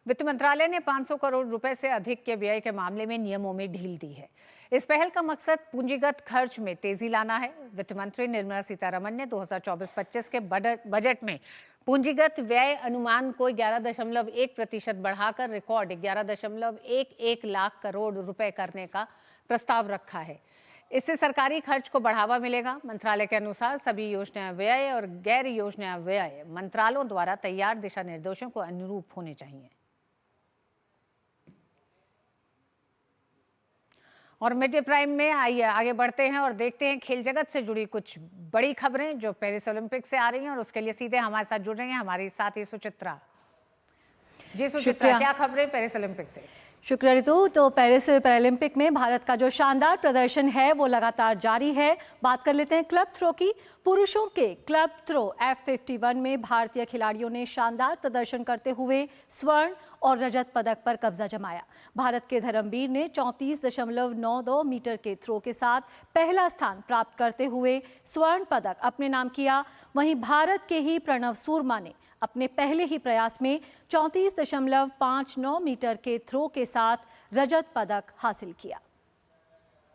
वित्त मंत्रालय ने 500 करोड़ रुपए से अधिक के व्यय के मामले में नियमों में ढील दी है। इस पहल का मकसद पूंजीगत खर्च में तेजी लाना है। वित्त मंत्री निर्मला सीतारमण ने 2024-25 के बजट में पूंजीगत व्यय अनुमान को 11.1% बढ़ाकर रिकॉर्ड 11.11 लाख करोड़ रुपए करने का प्रस्ताव रखा है। इससे सरकारी खर्च को बढ़ावा मिलेगा। मंत्रालय के अनुसार सभी योजना व्यय और गैर योजना व्यय मंत्रालयों द्वारा तैयार दिशा निर्देशों को अनुरूप होने चाहिए। और मिड डे प्राइम में आइए आगे बढ़ते हैं और देखते हैं खेल जगत से जुड़ी कुछ बड़ी खबरें जो पेरिस ओलंपिक से आ रही हैं, और उसके लिए सीधे हमारे साथ जुड़ रही हैं हमारी साथी सुचित्रा। जी सुचित्रा, क्या खबरें पेरिस ओलंपिक से? शुक्रिया ऋतु। तो पेरिस पैरालंपिक में भारत का जो शानदार प्रदर्शन है वो लगातार जारी है। बात कर लेते हैं क्लब थ्रो की। पुरुषों के क्लब थ्रो F51 में भारतीय खिलाड़ियों ने शानदार प्रदर्शन करते हुए स्वर्ण और रजत पदक पर कब्जा जमाया। भारत के धर्मवीर ने 34.92 मीटर के थ्रो के साथ पहला स्थान प्राप्त करते हुए स्वर्ण पदक अपने नाम किया। वहीं भारत के ही प्रणव सूरमा ने अपने पहले ही प्रयास में 34.59 मीटर के थ्रो के साथ रजत पदक हासिल किया।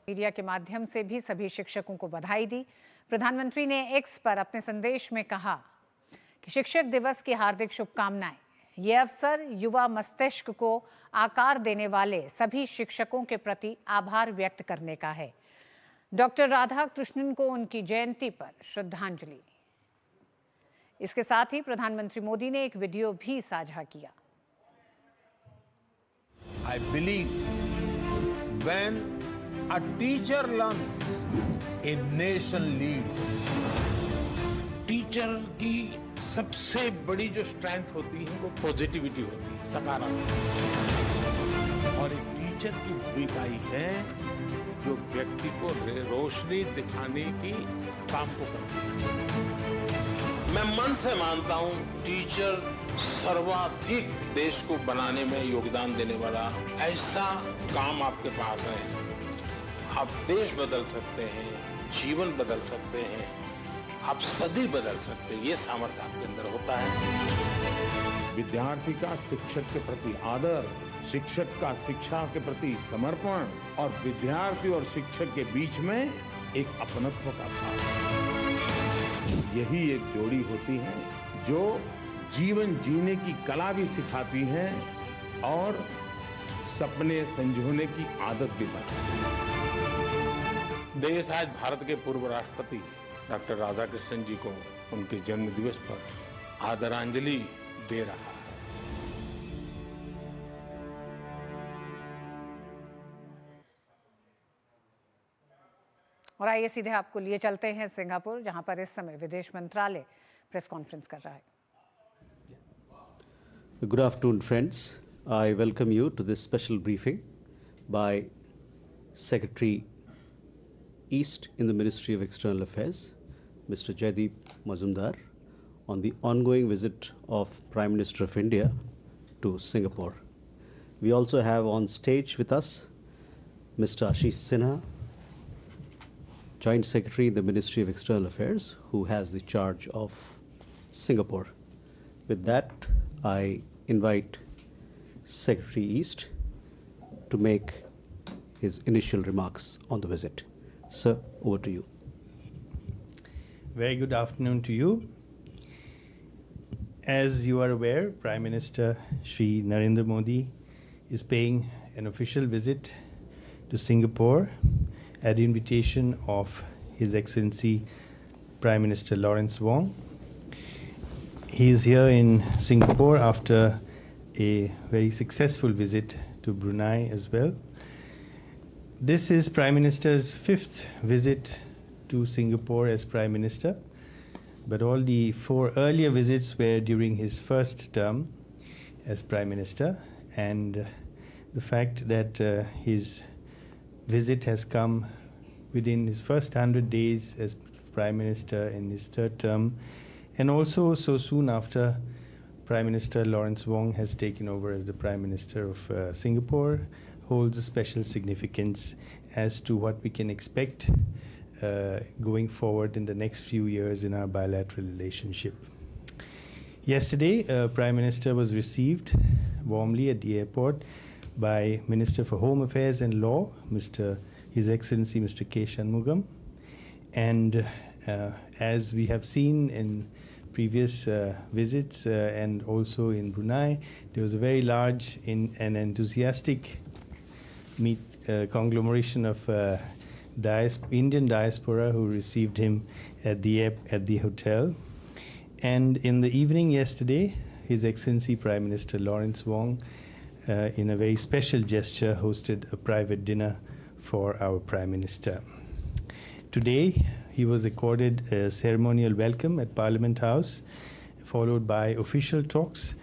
मीडिया के माध्यम से भी सभी शिक्षकों को बधाई दी। प्रधानमंत्री ने एक्स पर अपने संदेश में कहा कि शिक्षक दिवस की हार्दिक शुभकामनाएं। ये अवसर युवा मस्तिष्क को आकार देने वाले सभी शिक्षकों के प्रति आभार व्यक्त करने का है। डॉक्टर राधाकृष्णन को उनकी जयंती पर श्रद्धांजलि। इसके साथ ही प्रधानमंत्री मोदी ने एक वीडियो भी साझा किया। I believe when a teacher learns, a nation leads. Teacher की सबसे बड़ी जो स्ट्रेंथ होती है वो पॉजिटिविटी होती है, सकारात्मक। और एक टीचर की भूमिका ही है जो व्यक्ति को रोशनी दिखाने की काम को करती है। मैं मन से मानता हूं टीचर सर्वाधिक देश को बनाने में योगदान देने वाला ऐसा काम आपके पास है। आप देश बदल सकते हैं, जीवन बदल सकते हैं, आप सदी बदल सकते हैं। ये सामर्थ्य आपके अंदर होता है। विद्यार्थी का शिक्षक के प्रति आदर, शिक्षक का शिक्षा के प्रति समर्पण और विद्यार्थी और शिक्षक के बीच में एक अपनत्व का भाव, यही एक जोड़ी होती है जो जीवन जीने की कला भी सिखाती है और सपने संजोने की आदत भी बनाती है। देश आज भारत के पूर्व राष्ट्रपति डॉक्टर राधाकृष्णन जी को उनके जन्म दिवस पर आदरांजलि दे रहा है। और आइए सीधे आपको लिए चलते हैं सिंगापुर, जहां पर इस समय विदेश मंत्रालय प्रेस कॉन्फ्रेंस कर रहा है। Good afternoon, friends. I welcome you to this special briefing by Secretary East in the Ministry of External Affairs, Mr. Jaideep Mazumdar, on the ongoing visit of Prime Minister of India to Singapore. We also have on stage with us Mr. Ashish Sinha, Joint Secretary in the Ministry of External Affairs, who has the charge of Singapore. With that, I invite Secretary East to make his initial remarks on the visit. Sir, over to you. Very good afternoon to you. As you are aware, Prime Minister Shri Narendra Modi is paying an official visit to Singapore at the invitation of His Excellency Prime Minister Lawrence Wong. He is here in Singapore after a very successful visit to Brunei as well. This is Prime Minister's 5th visit to Singapore as Prime Minister, but all the 4 earlier visits were during his first term as Prime Minister, and the fact that his visit has come within his first 100 days as Prime Minister in his third term, and also so soon after Prime Minister Lawrence Wong has taken over as the Prime Minister of Singapore, holds a special significance as to what we can expect going forward in the next few years in our bilateral relationship. Yesterday, Prime Minister was received warmly at the airport by Minister for Home Affairs and Law, His Excellency Mr. K. Shanmugam. And as we have seen in previous visits and also in Brunei, there was a very large and enthusiastic conglomeration of Indian diaspora who received him at the hotel. And in the evening yesterday, His Excellency Prime Minister Lawrence Wong, in a very special gesture, hosted a private dinner for our Prime Minister. Today, he was accorded a ceremonial welcome at Parliament House, followed by official talks,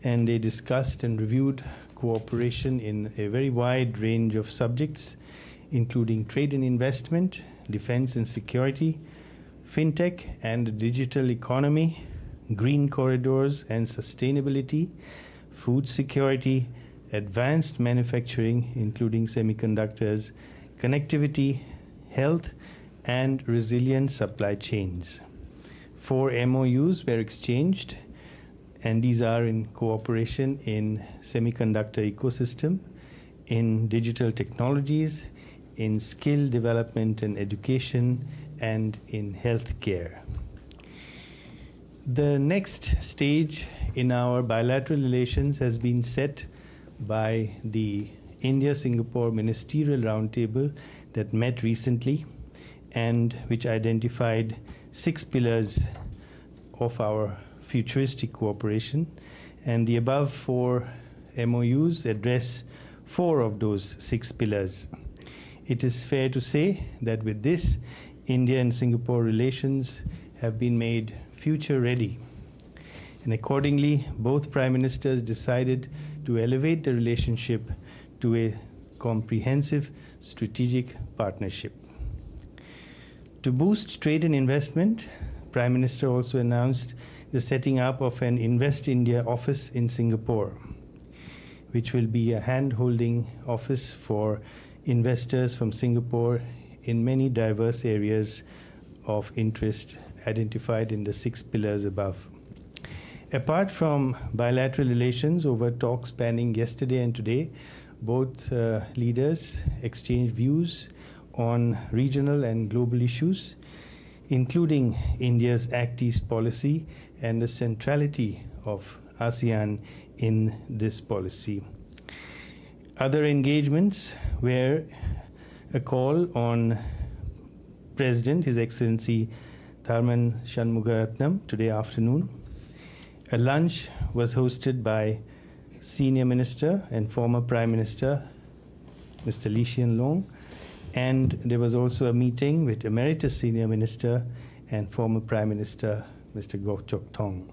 and they discussed and reviewed cooperation in a very wide range of subjects, including trade and investment, defense and security, fintech and digital economy, green corridors and sustainability, food security, advanced manufacturing, including semiconductors, connectivity, health, and resilient supply chains. 4 MOUs were exchanged, and these are in cooperation in semiconductor ecosystem, in digital technologies, in skill development and education, and in healthcare. The next stage in our bilateral relations has been set by the India-Singapore Ministerial Roundtable that met recently and which identified 6 pillars of our futuristic cooperation, and the above 4 MOUs address 4 of those 6 pillars. It is fair to say that with this, India and Singapore relations have been made future ready. And accordingly, both Prime Ministers decided to elevate the relationship to a comprehensive strategic partnership. To boost trade and investment, Prime Minister also announced the setting up of an Invest India office in Singapore, which will be a hand-holding office for investors from Singapore in many diverse areas of interest identified in the 6 pillars above. Apart from bilateral relations over talks spanning yesterday and today, both leaders exchanged views on regional and global issues, including India's Act East policy and the centrality of ASEAN in this policy. Other engagements were a call on President, His Excellency Tharman Shanmugaratnam today afternoon. A lunch was hosted by Senior Minister and former Prime Minister, Mr. Lee Hsien Loong, and there was also a meeting with Emeritus Senior Minister and former Prime Minister, Mr. Goh Chok Tong.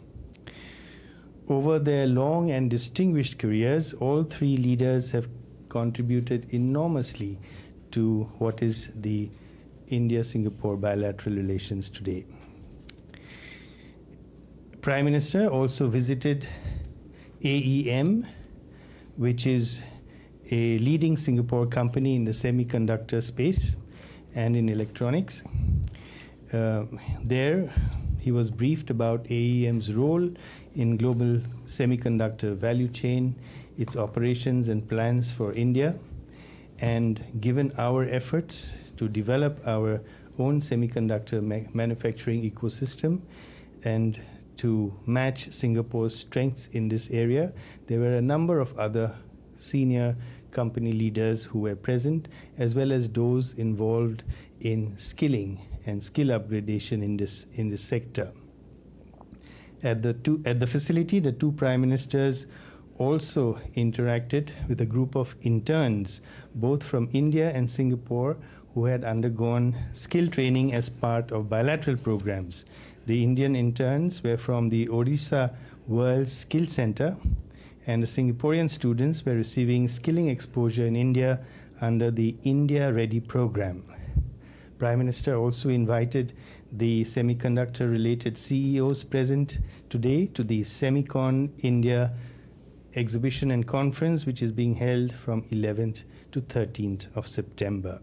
Over their long and distinguished careers, all 3 leaders have contributed enormously to what is the India-Singapore bilateral relations today. Prime Minister also visited AEM, which is a leading Singapore company in the semiconductor space and in electronics. There, he was briefed about AEM's role in global semiconductor value chain, its operations and plans for India, and given our efforts to develop our own semiconductor manufacturing ecosystem and to match Singapore's strengths in this area, there were a number of other senior company leaders who were present, as well as those involved in skilling and skill upgradation in this sector. At the facility, the 2 Prime Ministers also interacted with a group of interns, both from India and Singapore, who had undergone skill training as part of bilateral programs. The Indian interns were from the Odisha World Skill Center, and the Singaporean students were receiving skilling exposure in India under the India Ready program. Prime Minister also invited the semiconductor-related CEOs present today to the Semicon India exhibition and conference, which is being held from 11th to 13th of September.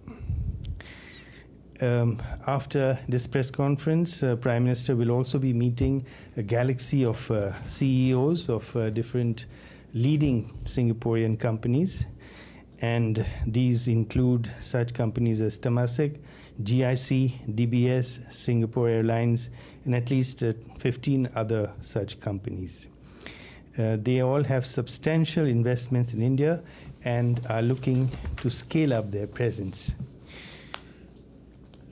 After this press conference, Prime Minister will also be meeting a galaxy of CEOs of different leading Singaporean companies, and these include such companies as Temasek, GIC, DBS, Singapore Airlines, and at least 15 other such companies. They all have substantial investments in India and are looking to scale up their presence.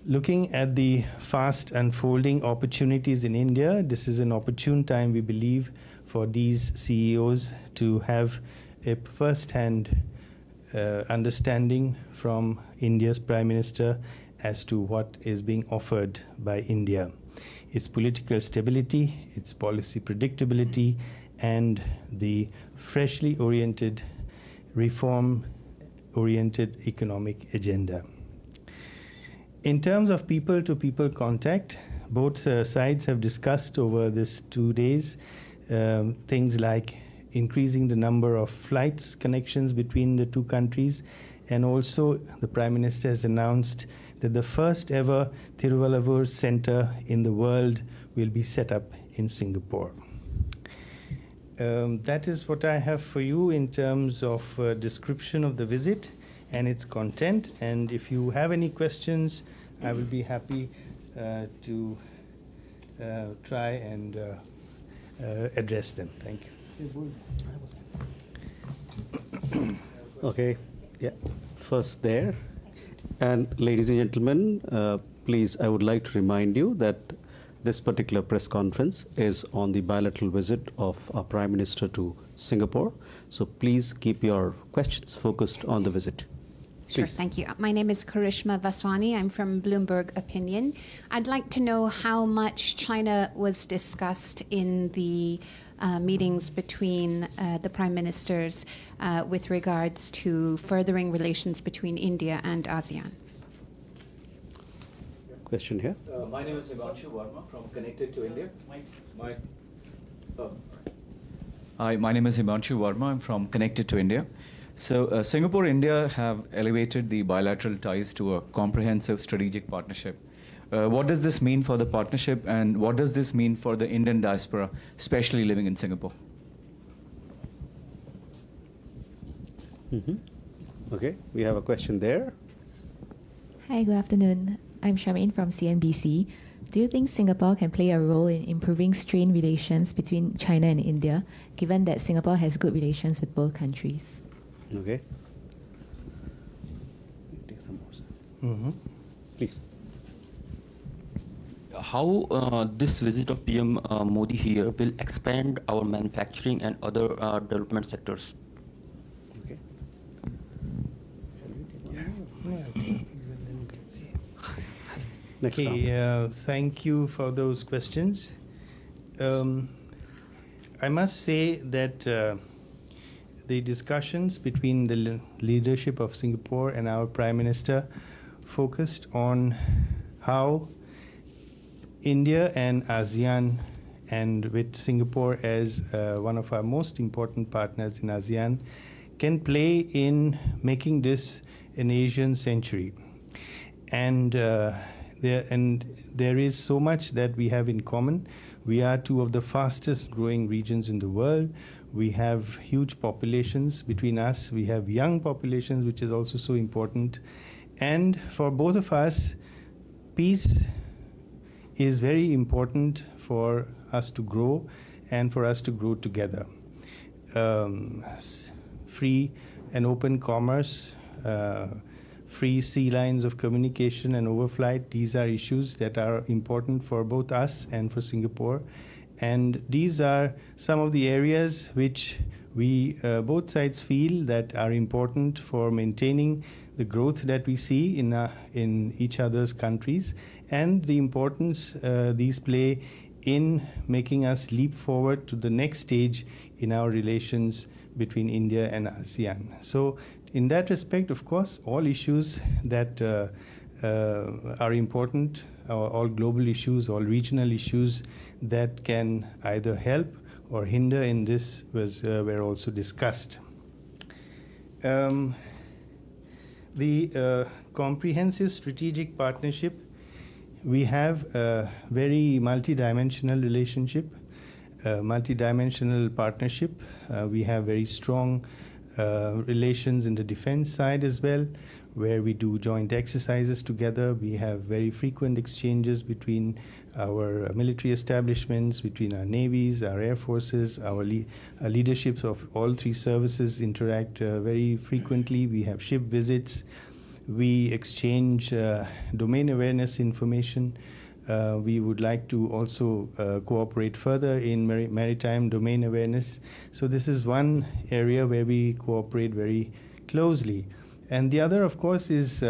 Looking at the fast unfolding opportunities in India, this is an opportune time, we believe, for these CEOs to have a first-hand understanding from India's Prime Minister as to what is being offered by India, its political stability, its policy predictability, and the freshly oriented, reform-oriented economic agenda. In terms of people-to-people contact, both sides have discussed over these 2 days things like increasing the number of flights connections between the two countries, and also the Prime Minister has announced that the first ever Thiruvallavur Center in the world will be set up in Singapore. That is what I have for you in terms of description of the visit and its content, and if you have any questions, I will be happy to try and address them. Thank you. Okay, yeah, first there. And ladies and gentlemen, please, I would like to remind you that this particular press conference is on the bilateral visit of our Prime Minister to Singapore. So please keep your questions focused on the visit. Sure, Please. thank you. My name is Karishma Vaswani. I'm from Bloomberg Opinion. I'd like to know how much China was discussed in the meetings between the prime ministers with regards to furthering relations between India and ASEAN. Question here. My name is Himanshu Verma from Connected to India. Hi, my name is Himanshu Verma. I'm from Connected to India. So Singapore and India have elevated the bilateral ties to a comprehensive strategic partnership. What does this mean for the partnership, and what does this mean for the Indian diaspora, especially living in Singapore? Okay, we have a question there. Hi, good afternoon. I'm Charmaine from CNBC. Do you think Singapore can play a role in improving strained relations between China and India, given that Singapore has good relations with both countries? Okay. Take some more. Please. How this visit of PM Modi here will expand our manufacturing and other development sectors? Okay. Okay, thank you for those questions. I must say that the discussions between the leadership of Singapore and our Prime Minister focused on how India and ASEAN, and with Singapore as one of our most important partners in ASEAN, can play in making this an Asian century. And there is so much that we have in common. We are two of the fastest growing regions in the world. We have huge populations between us. We have young populations, which is also so important. And for both of us, peace is very important for us to grow and for us to grow together. Free and open commerce, free sea lines of communication and overflight, these are issues that are important for both us and for Singapore. And these are some of the areas which we both sides feel that are important for maintaining the growth that we see in each other's countries, and the importance these play in making us leap forward to the next stage in our relations between India and ASEAN. So in that respect, of course, all issues that are important, all global issues, all regional issues that can either help or hinder in this were also discussed. The comprehensive strategic partnership, we have a very multidimensional relationship, multidimensional partnership. We have very strong relations in the defense side as well, where we do joint exercises together. We have very frequent exchanges between our military establishments, between our navies, our air forces, our leaderships of all three services interact very frequently. We have ship visits. We exchange domain awareness information. We would like to also cooperate further in maritime domain awareness. So this is one area where we cooperate very closely. And the other, of course, is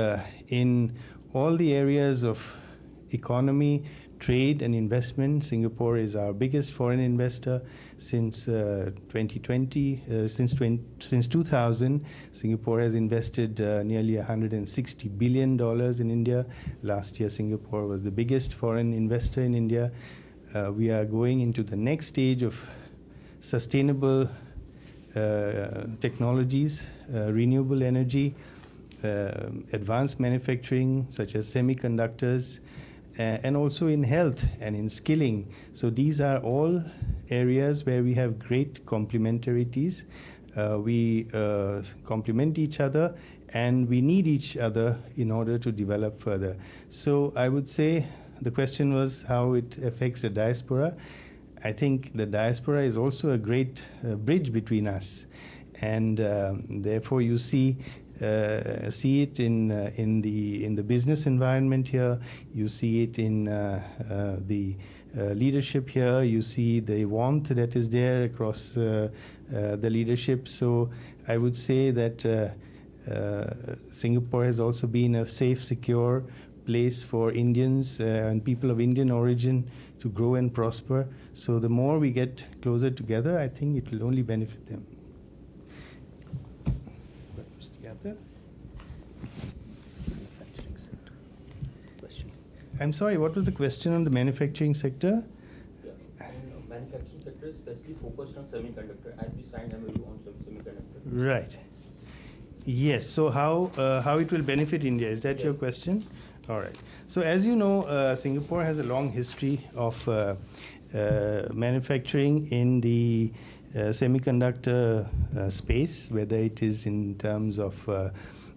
in all the areas of economy, trade and investment. Singapore is our biggest foreign investor since 2020. Since 2000, Singapore has invested nearly $160 billion in India. Last year, Singapore was the biggest foreign investor in India. We are going into the next stage of sustainable technologies, renewable energy, advanced manufacturing such as semiconductors, and also in health and in skilling. So these are all areas where we have great complementarities. We complement each other and we need each other in order to develop further. So I would say the question was how it affects the diaspora. I think the diaspora is also a great bridge between us, and therefore you see it in the business environment here. You see it in the leadership here. You see the warmth that is there across the leadership. So I would say that Singapore has also been a safe, secure place for Indians and people of Indian origin to grow and prosper. So the more we get closer together, I think it will only benefit them. I'm sorry, what was the question on the manufacturing sector? Manufacturing sector is especially focused on semiconductor, as we signed MOU on semiconductor. Right. Yes. So how it will benefit India? Is that your question? All right. So as you know, Singapore has a long history of manufacturing in the semiconductor space, whether it is in terms of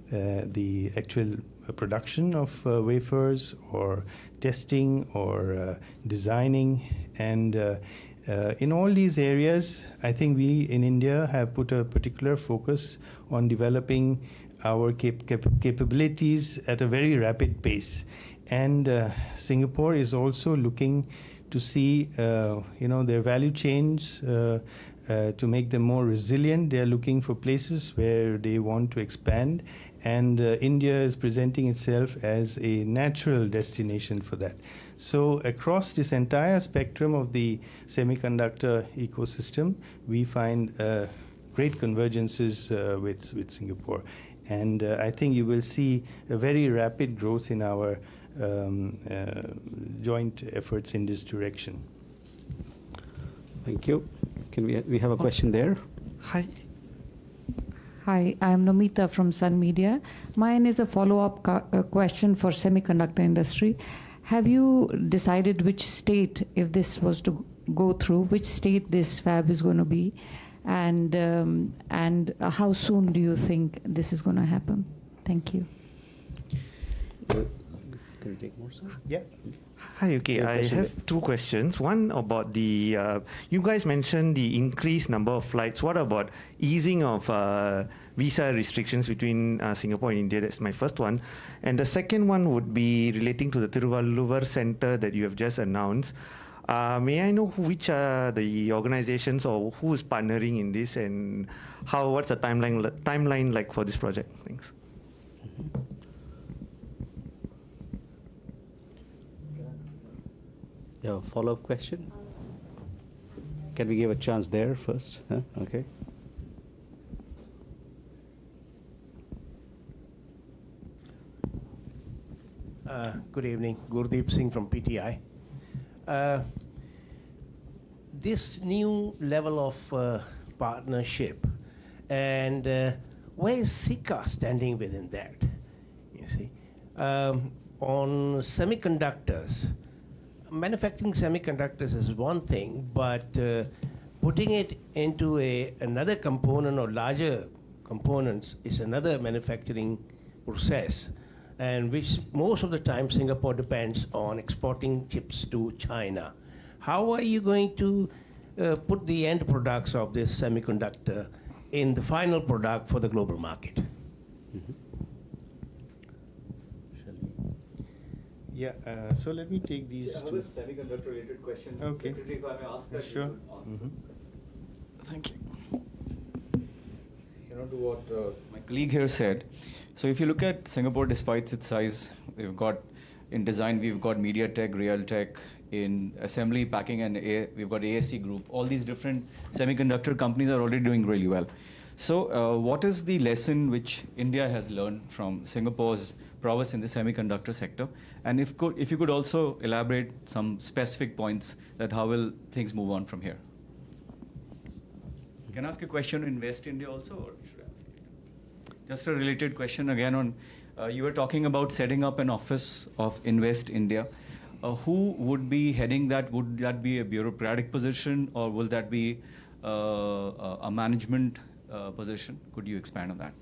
the actual production of wafers or testing or designing. And in all these areas, I think we in India have put a particular focus on developing our capabilities at a very rapid pace. And Singapore is also looking to see their value chains to make them more resilient. They are looking for places where they want to expand, and India is presenting itself as a natural destination for that. So across this entire spectrum of the semiconductor ecosystem, we find great convergences with Singapore. And I think you will see a very rapid growth in our joint efforts in this direction. Thank you. Can we have a question there? Hi. Hi, I'm Nomita from Sun Media. Mine is a follow-up question for semiconductor industry. Have you decided which state, if this was to go through, which state this fab is going to be, and how soon do you think this is going to happen? Thank you. Can you take more, sir? Yeah. Hi, okay. I have two questions. One about the, you guys mentioned the increased number of flights. What about easing of visa restrictions between Singapore and India? That's my first one. And the second one would be relating to the Tiruvalluvar Center that you have just announced. May I know which are the organizations or who is partnering in this, and what's the timeline like for this project? Thanks. You have a follow-up question? Can we give a chance there first? Huh? Okay. Good evening. Gurdeep Singh from PTI. This new level of partnership, and where is Sika standing within that? You see, on semiconductors, manufacturing semiconductors is one thing, but putting it into another component or larger components is another manufacturing process, and which most of the time Singapore depends on exporting chips to China. How are you going to put the end products of this semiconductor in the final product for the global market? Yeah, so let me take these Another two. semiconductor-related question. Okay. Secretary, if I may ask that, Sure. you could answer. Thank you. You know, to what my colleague here said. So if you look at Singapore, despite its size, we've got in design, we've got MediaTek, Realtek. In assembly, packing, and we've got ASE Group. All these different semiconductor companies are already doing really well. So what is the lesson which India has learned from Singapore's prowess in the semiconductor sector? And if you could also elaborate some specific points that how will things move on from here? Can I ask a question in West India also, or should I ask it? Just a related question again on, you were talking about setting up an office of Invest India. Who would be heading that? Would that be a bureaucratic position, or will that be a management position? Could you expand on that?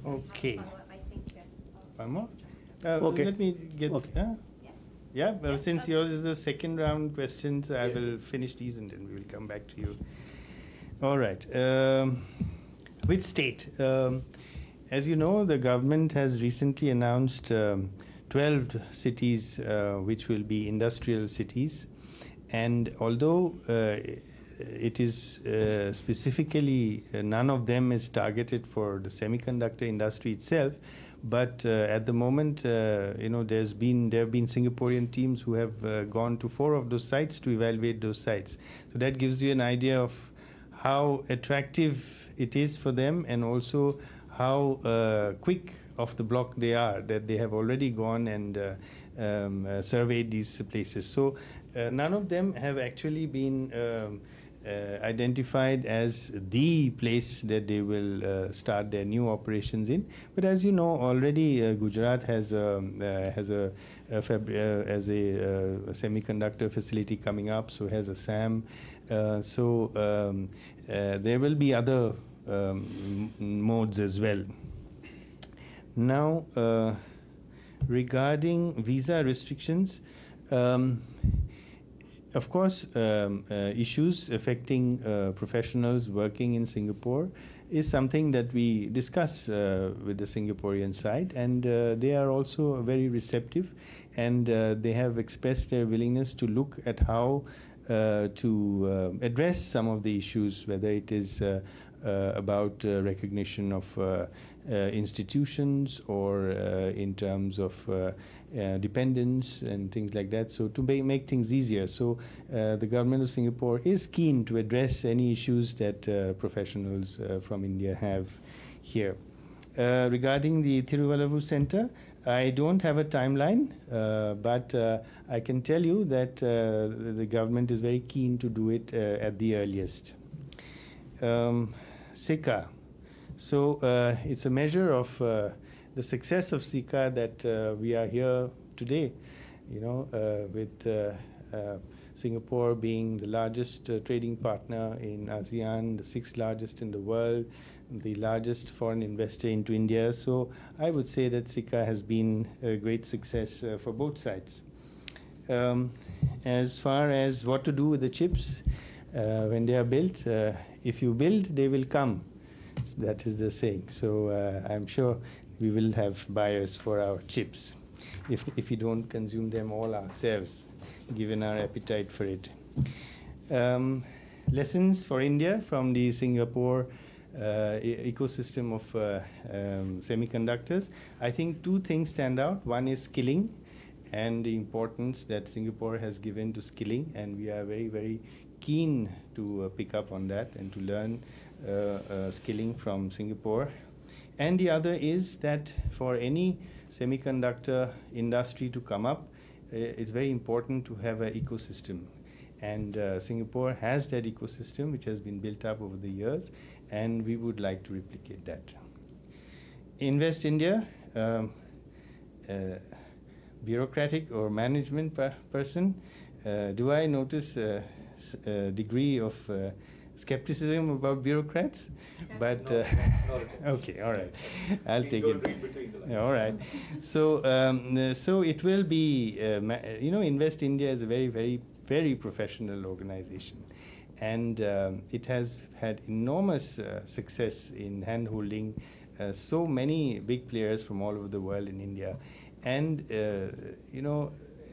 Okay. One more? Okay. Let me get. Yeah, well, since yours is the second round questions, I will finish these and then we will come back to you. All right. Which state? As you know, the government has recently announced 12 cities which will be industrial cities. And although it is specifically, none of them is targeted for the semiconductor industry itself, but at the moment, you know, there have been Singaporean teams who have gone to 4 of those sites to evaluate those sites. So that gives you an idea of how attractive it is for them, and also how quick off the block they are, that they have already gone and surveyed these places. So none of them have actually been identified as the place that they will start their new operations in. But as you know, already Gujarat has a semiconductor facility coming up, so has a SAM. There will be other modes as well. Now, regarding visa restrictions, of course, issues affecting professionals working in Singapore is something that we discuss with the Singaporean side, and they are also very receptive, and they have expressed their willingness to look at how to address some of the issues, whether it is about recognition of institutions or in terms of dependence and things like that, so to make things easier. So the government of Singapore is keen to address any issues that professionals from India have here. Regarding the Thiruvallavur Center, I don't have a timeline, but I can tell you that the government is very keen to do it at the earliest. Sika. So it's a measure of the success of Sika that we are here today, you know, with Singapore being the largest trading partner in ASEAN, the 6th largest in the world, the largest foreign investor into India. So I would say that Sika has been a great success for both sides. As far as what to do with the chips when they are built, if you build, they will come. That is the saying. So I'm sure we will have buyers for our chips if we don't consume them all ourselves, given our appetite for it. Lessons for India from the Singapore ecosystem of semiconductors. I think 2 things stand out. One is skilling, and the importance that Singapore has given to skilling, and we are very, very keen to pick up on that and to learn skilling from Singapore. And the other is that for any semiconductor industry to come up, it's very important to have an ecosystem. And Singapore has that ecosystem which has been built up over the years, and we would like to replicate that. Invest India, bureaucratic or management person, do I notice a degree of skepticism about bureaucrats? But okay, all right, I'll take it. All right. So so it will be, Invest India is a very professional organization, and it has had enormous success in hand-holding so many big players from all over the world in India, and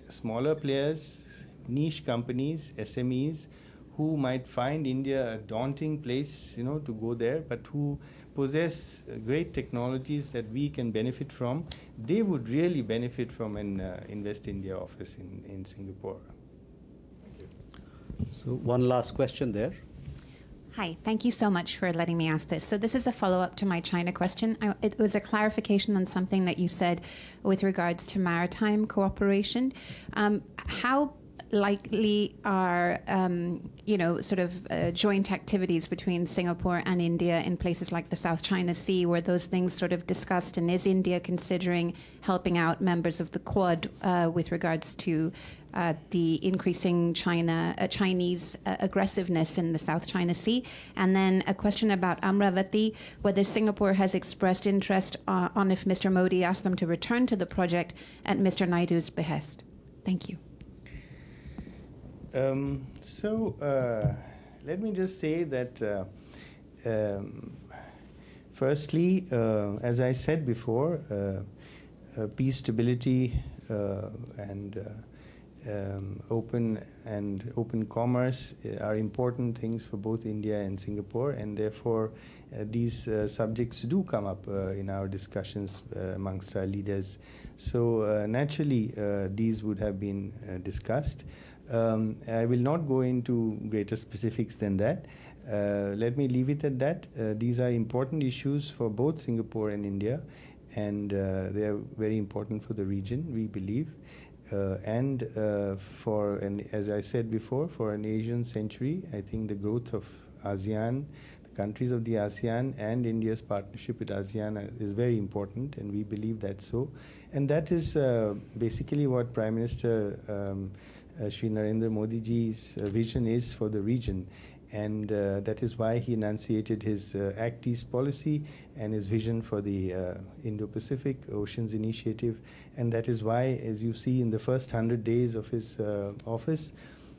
smaller players, niche companies, SMEs, who might find India a daunting place, to go there, but who possess great technologies that we can benefit from. They would really benefit from an Invest India office in Singapore. So one last question there. Hi, thank you so much for letting me ask this. So this is a follow-up to my China question. It was a clarification on something that you said with regards to maritime cooperation. How likely are, joint activities between Singapore and India in places like the South China Sea? Were those things sort of discussed? And is India considering helping out members of the Quad with regards to the increasing Chinese aggressiveness in the South China Sea? And then a question about Amravati, whether Singapore has expressed interest on if Mr. Modi asked them to return to the project at Mr. Naidu's behest. Thank you. Let me just say that firstly, as I said before, peace, stability, and open commerce are important things for both India and Singapore, and therefore these subjects do come up in our discussions amongst our leaders. So naturally, these would have been discussed. I will not go into greater specifics than that. Let me leave it at that. These are important issues for both Singapore and India, and they are very important for the region, we believe. And as I said before, for an Asian century, I think the growth of ASEAN, the countries of the ASEAN, and India's partnership with ASEAN is very important, and we believe that's so. And that is basically what Prime Minister Shri Narendra Modi ji's vision is for the region, and that is why he enunciated his Act East policy and his vision for the Indo-Pacific Oceans Initiative, and that is why, as you see in the first 100 days of his office,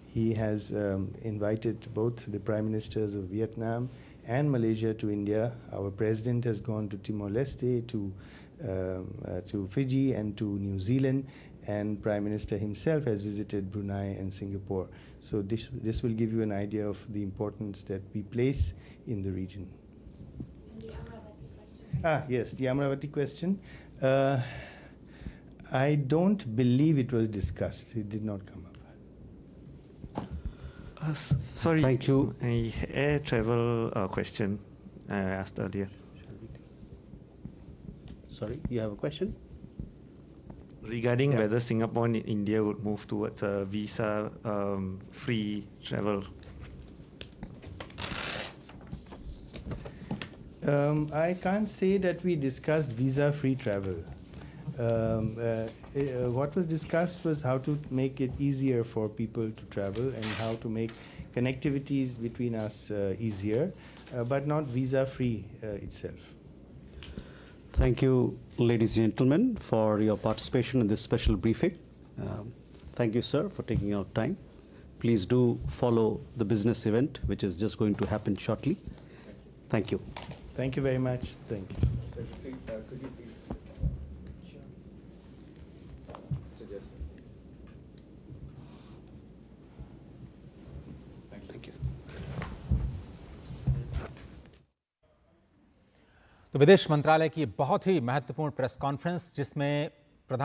he has invited both the Prime Ministers of Vietnam and Malaysia to India. Our President has gone to Timor-Leste, to Fiji, and to New Zealand, and Prime Minister himself has visited Brunei and Singapore. So this will give you an idea of the importance that we place in the region. Yes, the Amravati question. I don't believe it was discussed. It did not come up. Sorry. Thank you. Air travel question I asked earlier. Sorry, you have a question? Regarding whether Singapore and India would move towards a visa-free travel. I can't say that we discussed visa-free travel. What was discussed was how to make it easier for people to travel and how to make connectivities between us easier, but not visa-free itself. Thank you, ladies and gentlemen, for your participation in this special briefing. Thank you, sir, for taking out time. Please do follow the business event, which is just going to happen shortly. Thank you. Thank you very much. Thank you. Could you please? Thank you. तो विदेश मंत्रालय की बहुत ही महत्वपूर्ण press conference, जिसमें